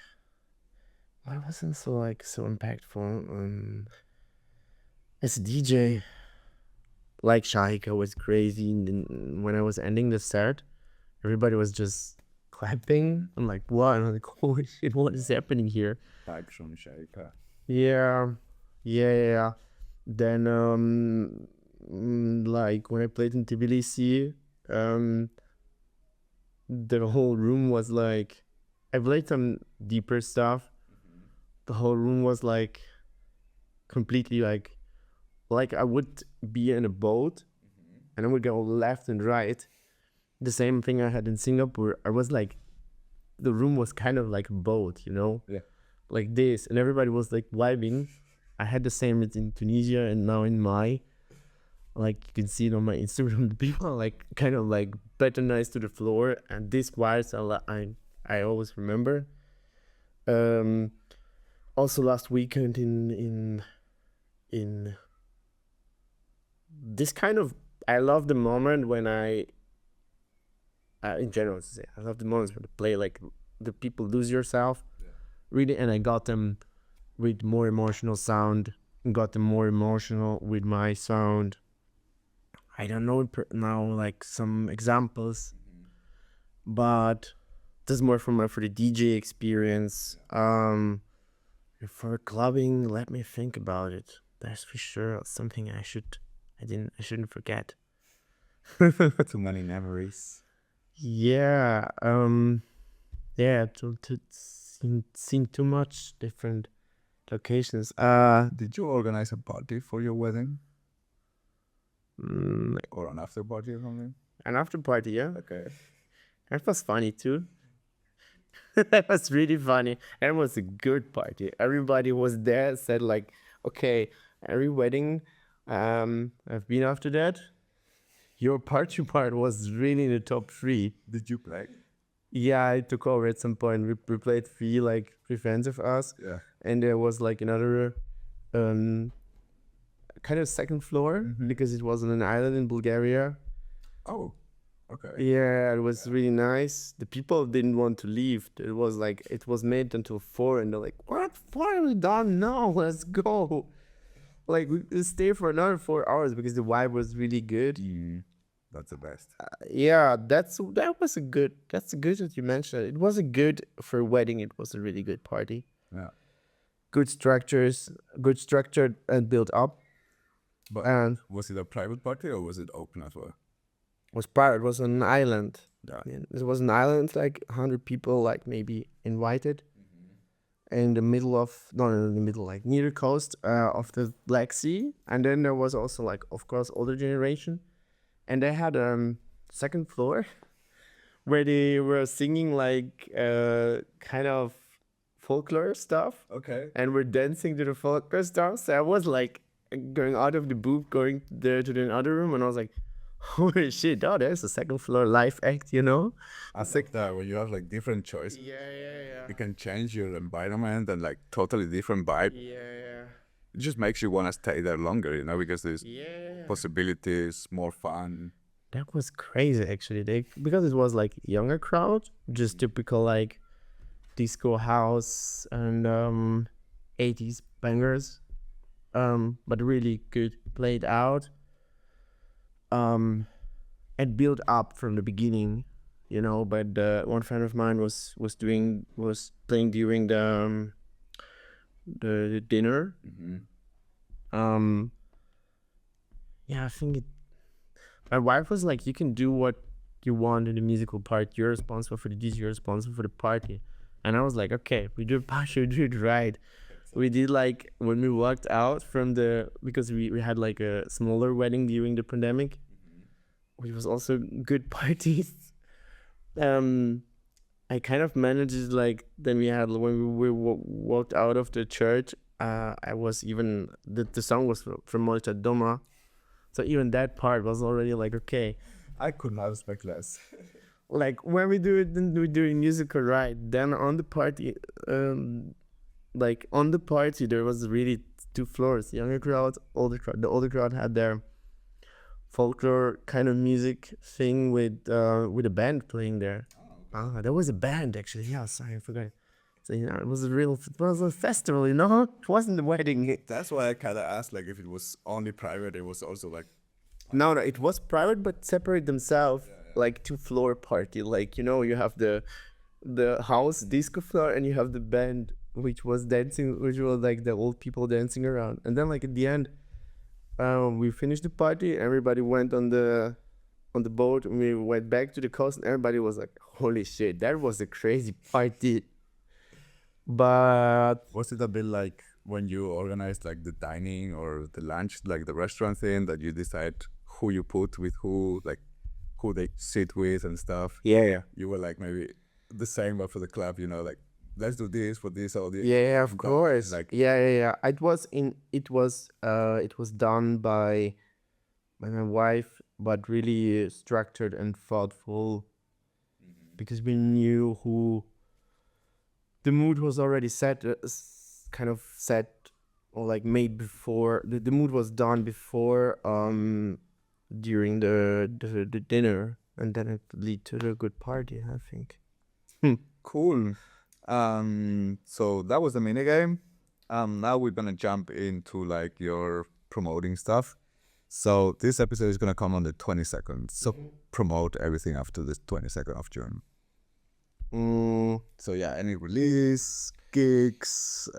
Speaker 3: wasn't so impactful as a DJ. Like Shahika was crazy, and when I was ending the set, everybody was just clapping. I'm like, what? And I'm like, holy shit, what is happening here?
Speaker 2: Vibes from Shahika.
Speaker 3: Yeah. Then like when I played in Tbilisi, the whole room was like I played some deeper stuff. The whole room was like completely like I would be in a boat and I would go left and right. The same thing I had in Singapore. I was like, the room was kind of like a boat, you know?
Speaker 2: Yeah.
Speaker 3: Like this. And everybody was like vibing. I had the same in Tunisia and now in Mai. Like you can see it on my Instagram, the people are like kind of like bettonized to the floor. And these vibes I always remember. Also last weekend in this kind of, I love the moment when in general, I love the moments when they play like the people lose yourself, really, and I got them with more emotional sound, got them more emotional with my sound. I don't know now like some examples, but this is more for the DJ experience. For clubbing, let me think about it. That's for sure something I shouldn't forget.
Speaker 2: Too many memories.
Speaker 3: Yeah, to seen too much different locations.
Speaker 2: Did you organize a party for your wedding
Speaker 3: Mm,
Speaker 2: or an after party or something?
Speaker 3: an after party, yeah.
Speaker 2: Okay.
Speaker 3: That was funny too. That was really funny. And it was a good party. Everybody was there, said like, okay, every wedding I've been after that. Your party part was really in the top 3.
Speaker 2: Did you play?
Speaker 3: Yeah, I took over at some point. We played 3 friends of us.
Speaker 2: Yeah.
Speaker 3: And there was like another kind of second floor because it was on an island in Bulgaria.
Speaker 2: Oh, okay.
Speaker 3: Yeah, it was really nice. The people didn't want to leave. It was like, it was made until 4 and they're like, what? 4 are we done? No, let's go. Like we stay for another 4 hours because the vibe was really good.
Speaker 2: That's the best.
Speaker 3: Yeah, that's good that you mentioned. It was a good, for a wedding, it was a really good party.
Speaker 2: Yeah.
Speaker 3: Good structured and built up.
Speaker 2: But
Speaker 3: And
Speaker 2: was it a private party or was it open as well?
Speaker 3: it was an island.
Speaker 2: Yeah.
Speaker 3: It was an island, like 100 people, like maybe invited. In the middle like near the coast of the Black Sea. And then there was also like, of course, older generation. And they had second floor where they were singing like kind of folklore stuff.
Speaker 2: Okay.
Speaker 3: And we're dancing to the folklore stuff. So I was like going out of the booth, going there to the other room, and I was like, holy shit, oh, there's a second floor live act, you know?
Speaker 2: I think that when you have like different choice,
Speaker 3: Yeah.
Speaker 2: you can change your environment and like totally different vibe.
Speaker 3: Yeah.
Speaker 2: It just makes you want to stay there longer, you know, because there's
Speaker 3: Yeah.
Speaker 2: possibilities, more fun.
Speaker 3: That was crazy, actually. Because it was like younger crowd, just typical like disco house and 80s bangers, but really good, played out, and built up from the beginning, you know. But one friend of mine was playing during the dinner. Yeah, I think my wife was like, you can do what you want in the musical part. You're responsible for the DJ, you're responsible for the party. And I was like, okay, we do a party, we do it right. We did like, when we walked out from because we had like a smaller wedding during the pandemic, which was also good parties. I kind of managed it, like, then when we walked out of the church, I was even, the song was from Molta Doma. So even that part was already like, okay.
Speaker 2: I could not expect less.
Speaker 3: Like when we do it, then we do it musical, right? Then on the party, there was really 2 floors, younger crowd, older crowd. The older crowd had their folklore kind of music thing with a band playing there. There was a band actually. Yeah, sorry, I forgot. So it was a festival, you know. It wasn't a wedding.
Speaker 2: That's why I kind of asked, like, if it was only private, it was also like.
Speaker 3: No, it was private, but separate themselves, like 2-floor party. Like, you know, you have the house disco floor, and you have the band, which was like the old people dancing around. And then like at the end, we finished the party. Everybody went on the boat, and we went back to the coast, and everybody was like, holy shit, that was a crazy party. But
Speaker 2: Was it a bit like when you organized like the dining or the lunch, like the restaurant thing, that you decide who you put with who, like who they sit with and stuff?
Speaker 3: yeah.
Speaker 2: You were like maybe the same, but for the club, you know, like let's do this for this or this.
Speaker 3: Yeah, of
Speaker 2: That,
Speaker 3: course.
Speaker 2: Like
Speaker 3: Yeah. It was done by my wife, but really structured and thoughtful, because we knew who the mood was already set, kind of set or like made before. The mood was done before, during the dinner, and then it lead to the good party, I think.
Speaker 2: cool. So that was the mini game. Now we're gonna jump into like your promoting stuff. So this episode is gonna come on the 22nd. So promote everything after the 22nd of June. So yeah, any release, gigs,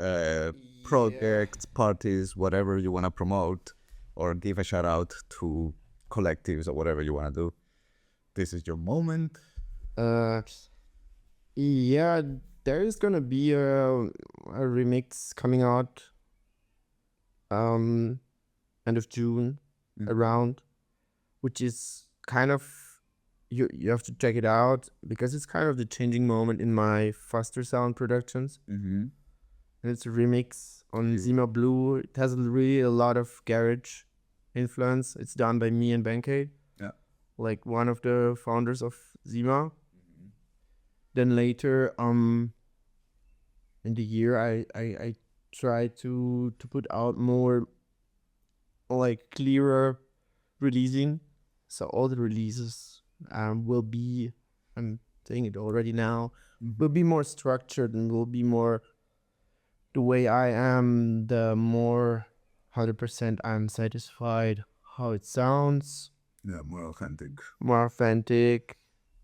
Speaker 2: projects, parties, whatever you wanna promote, or give a shout out to collectives or whatever you wanna do. This is your moment.
Speaker 3: Yeah, there is gonna be a remix coming out end of June around, which is kind of, you have to check it out, because it's kind of the changing moment in my faster sound productions.
Speaker 2: Mm-hmm.
Speaker 3: And it's a remix on Zima Blue. It has really a lot of garage influence. It's done by me and Bankade, like one of the founders of Zima. Then later, in the year, I try to put out more like clearer releasing. So all the releases will be, I'm saying it already now, will be more structured and will be more the way I am, the more 100% I'm satisfied how it sounds.
Speaker 2: Yeah, more authentic.
Speaker 3: More authentic.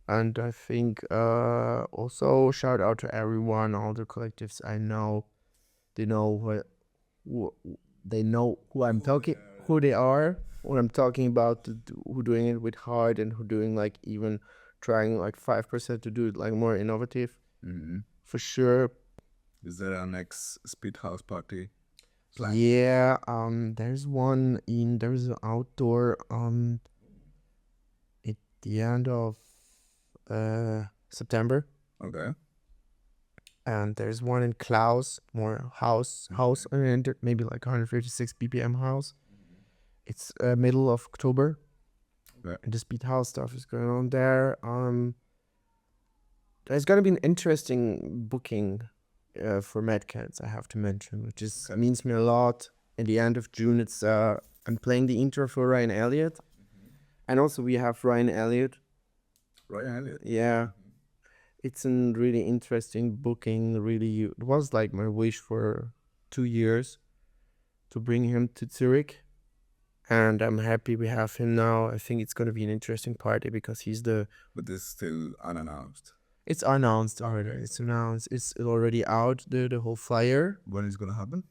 Speaker 3: And I think also shout out to everyone, all the collectives I know. They know they know who I'm talking, who they are, what I'm talking about, who doing it with heart, and who doing like even trying like 5% to do it like more innovative. For sure.
Speaker 2: Is there our next SPEEDHOUSE party?
Speaker 3: Yeah, there's an outdoor at the end of September.
Speaker 2: Okay.
Speaker 3: And there's one in Klaus, more house oriented, maybe like 156 BPM house. It's middle of October.
Speaker 2: Okay.
Speaker 3: And the SPEEDHOUSE stuff is going on there. There's gonna be an interesting booking for MADKATZ, I have to mention, which is means me a lot. In the end of June, it's I'm playing the intro for Ryan Elliott, and also we have Ryan Elliott.
Speaker 2: Ryan Elliott.
Speaker 3: Yeah, it's a really interesting booking. Really, it was like my wish for 2 years to bring him to Zurich, and I'm happy we have him now. I think it's gonna be an interesting party because he's the.
Speaker 2: But this is still unannounced.
Speaker 3: It's announced already. It's announced. It's already out. The whole flyer.
Speaker 2: When is it gonna happen?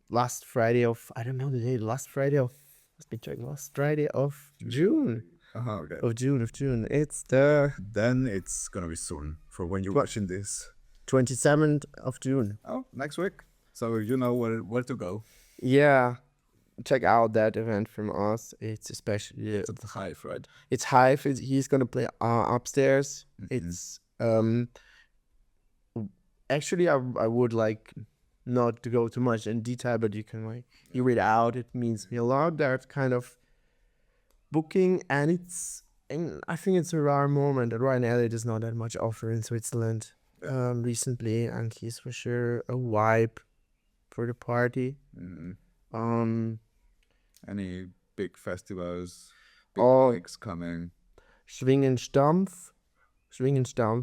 Speaker 3: Last Friday of, I don't know the date. Last Friday of, let's be checking. Last Friday of June.
Speaker 2: Okay.
Speaker 3: Of June. It's the
Speaker 2: Then it's gonna be soon for when you're watching this.
Speaker 3: 27th of June.
Speaker 2: Oh, next week. So you know where to go.
Speaker 3: Yeah, check out that event from us. It's especially
Speaker 2: It's at the Hive, right?
Speaker 3: It's Hive. He's gonna play upstairs. It's actually I would like not to go too much in detail, but you can like hear it out. It means me a lot. That kind of booking, and I think it's a rare moment that Ryan Elliott is not that much offer in Switzerland recently, and he's for sure a vibe for the party.
Speaker 2: Any big festivals, big gigs coming?
Speaker 3: Schwingen Stampf,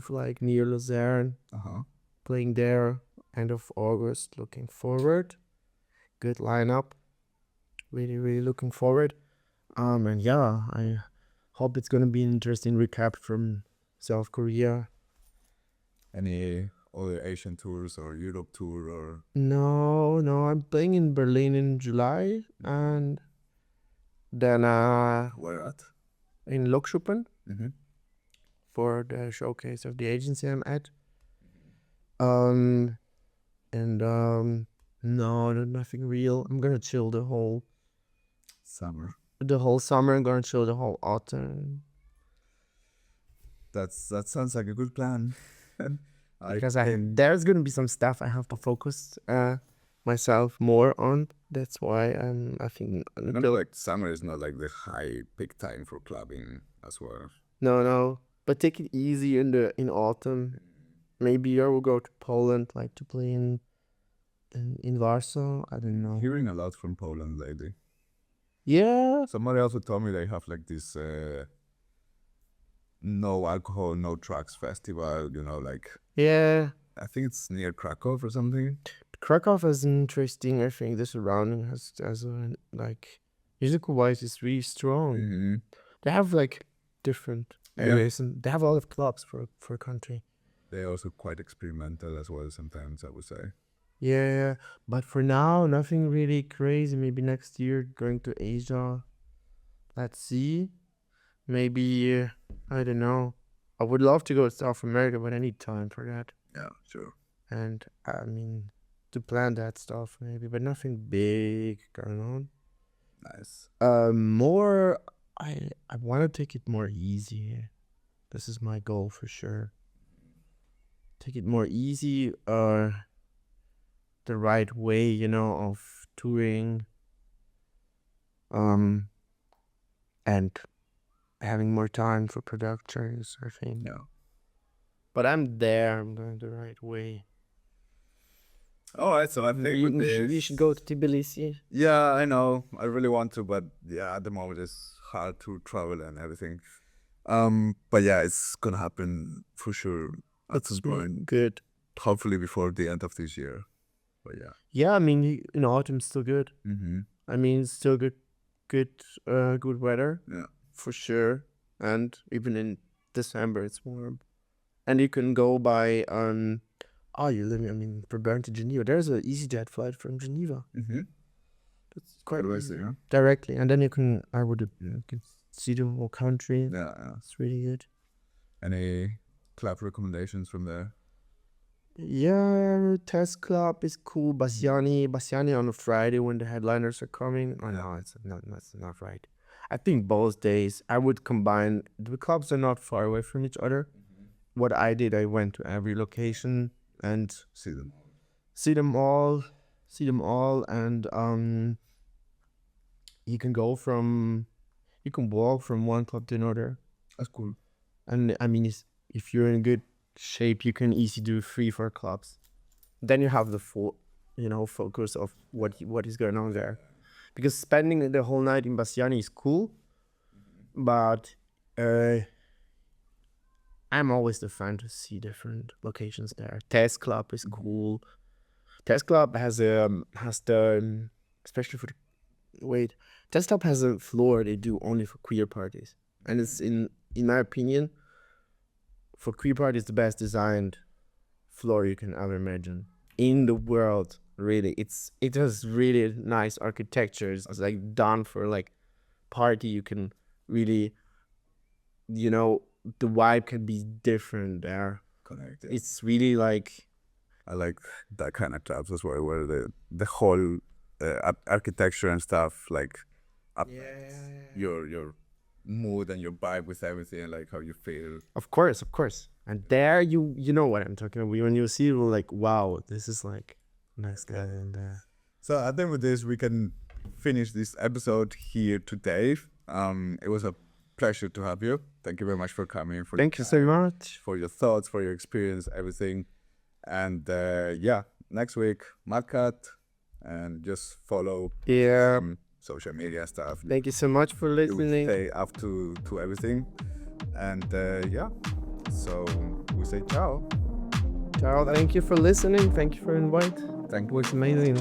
Speaker 3: like near Lucerne, playing there end of August. Looking forward, good lineup. Really looking forward. And yeah, I hope it's gonna be an interesting recap from South Korea.
Speaker 2: Any other Asian tours or Europe tour or?
Speaker 3: No, I'm playing in Berlin in July, and then
Speaker 2: Where at?
Speaker 3: in Lokschuppen. for the showcase of the agency I'm at. No, nothing real. I'm gonna chill the whole
Speaker 2: Summer.
Speaker 3: summer. I'm gonna chill the whole autumn
Speaker 2: That sounds like a good plan.
Speaker 3: because there's gonna be some stuff I have to focus myself more on. That's why I think
Speaker 2: like summer is not like the high peak time for clubbing as well.
Speaker 3: no, but take it easy in autumn. Maybe I will go to Poland, like to play in Warsaw. I don't know.
Speaker 2: Hearing a lot from Poland lately.
Speaker 3: Yeah.
Speaker 2: Somebody also told me they have like this no alcohol, no drugs festival, like
Speaker 3: Yeah.
Speaker 2: I think it's near Krakow or something.
Speaker 3: Krakow is interesting. I think the surrounding has a, like, musical wise is really strong.
Speaker 2: Mm-hmm.
Speaker 3: They have like different areas and they have a lot of clubs for a country.
Speaker 2: They're also quite experimental as well sometimes, I would say.
Speaker 3: Yeah, but for now, nothing really crazy. Maybe next year going to Asia. Let's see. Maybe I don't know. I would love to go to South America, but I need time for that.
Speaker 2: Yeah, sure.
Speaker 3: And I mean, to plan that stuff maybe, but nothing big going on.
Speaker 2: Nice.
Speaker 3: More. I want to take it more easy. This is my goal for sure. Take it more easy, the right way, of touring, and having more time for productions, I think.
Speaker 2: Yeah.
Speaker 3: But I'm there. I'm going the right way.
Speaker 2: All right, so I think
Speaker 3: We should go to Tbilisi.
Speaker 2: Yeah, I know. I really want to, but yeah, at the moment it's hard to travel and everything. But yeah, it's gonna happen for sure at some point.
Speaker 3: Good.
Speaker 2: Hopefully before the end of this year. But yeah.
Speaker 3: Yeah, I mean, in autumn's still good.
Speaker 2: Mm-hmm.
Speaker 3: I mean, it's still good weather.
Speaker 2: Yeah.
Speaker 3: For sure. And even in December, it's warm. And you can go by, for Bern to Geneva. There's an EasyJet flight from Geneva.
Speaker 2: Mm-hmm.
Speaker 3: It's quite
Speaker 2: easy,
Speaker 3: easy.
Speaker 2: yeah?
Speaker 3: Directly. And then you can see the whole country.
Speaker 2: Yeah.
Speaker 3: It's really good.
Speaker 2: Any club recommendations from there?
Speaker 3: Yeah, Test Club is cool. Bassiani on a Friday when the headliners are coming. Oh no, that's not right. I think both days I would combine. The clubs are not far away from each other. Mm-hmm. What I did, I went to every location and
Speaker 2: See them
Speaker 3: all, and you can walk from one club to another.
Speaker 2: That's cool.
Speaker 3: And I mean, if you're in good shape, you can easily do 3-4 clubs. Then you have the full, focus of what is going on there. Because spending the whole night in Bassiani is cool, but I'm always the fan to see different locations there. Test Club is cool. Test Club has the especially for Test Club has a floor they do only for queer parties, and it's in my opinion, for queer parties, the best designed floor you can ever imagine in the world. Really, it has really nice architecture. It's like done for like party. You can really, the vibe can be different there.
Speaker 2: Connected.
Speaker 3: It's really like,
Speaker 2: I like that kind of clubs as well, where the whole architecture and stuff like your mood and your vibe with everything, and like how you feel.
Speaker 3: Of course. And there you know what I'm talking about. When you see it, you're like, wow, this is like nice guy. And
Speaker 2: so I think with this we can finish this episode here today. It was a pleasure to have you. Thank you very much for coming.
Speaker 3: Thank you so much
Speaker 2: for your thoughts, for your experience, everything. And next week MADKATZ, and just follow social media stuff.
Speaker 3: Thank you so much for listening.
Speaker 2: Stay up to everything. And so we say ciao.
Speaker 3: Thank you for listening. Thank you for inviting.
Speaker 2: Thank you.
Speaker 3: It was amazing.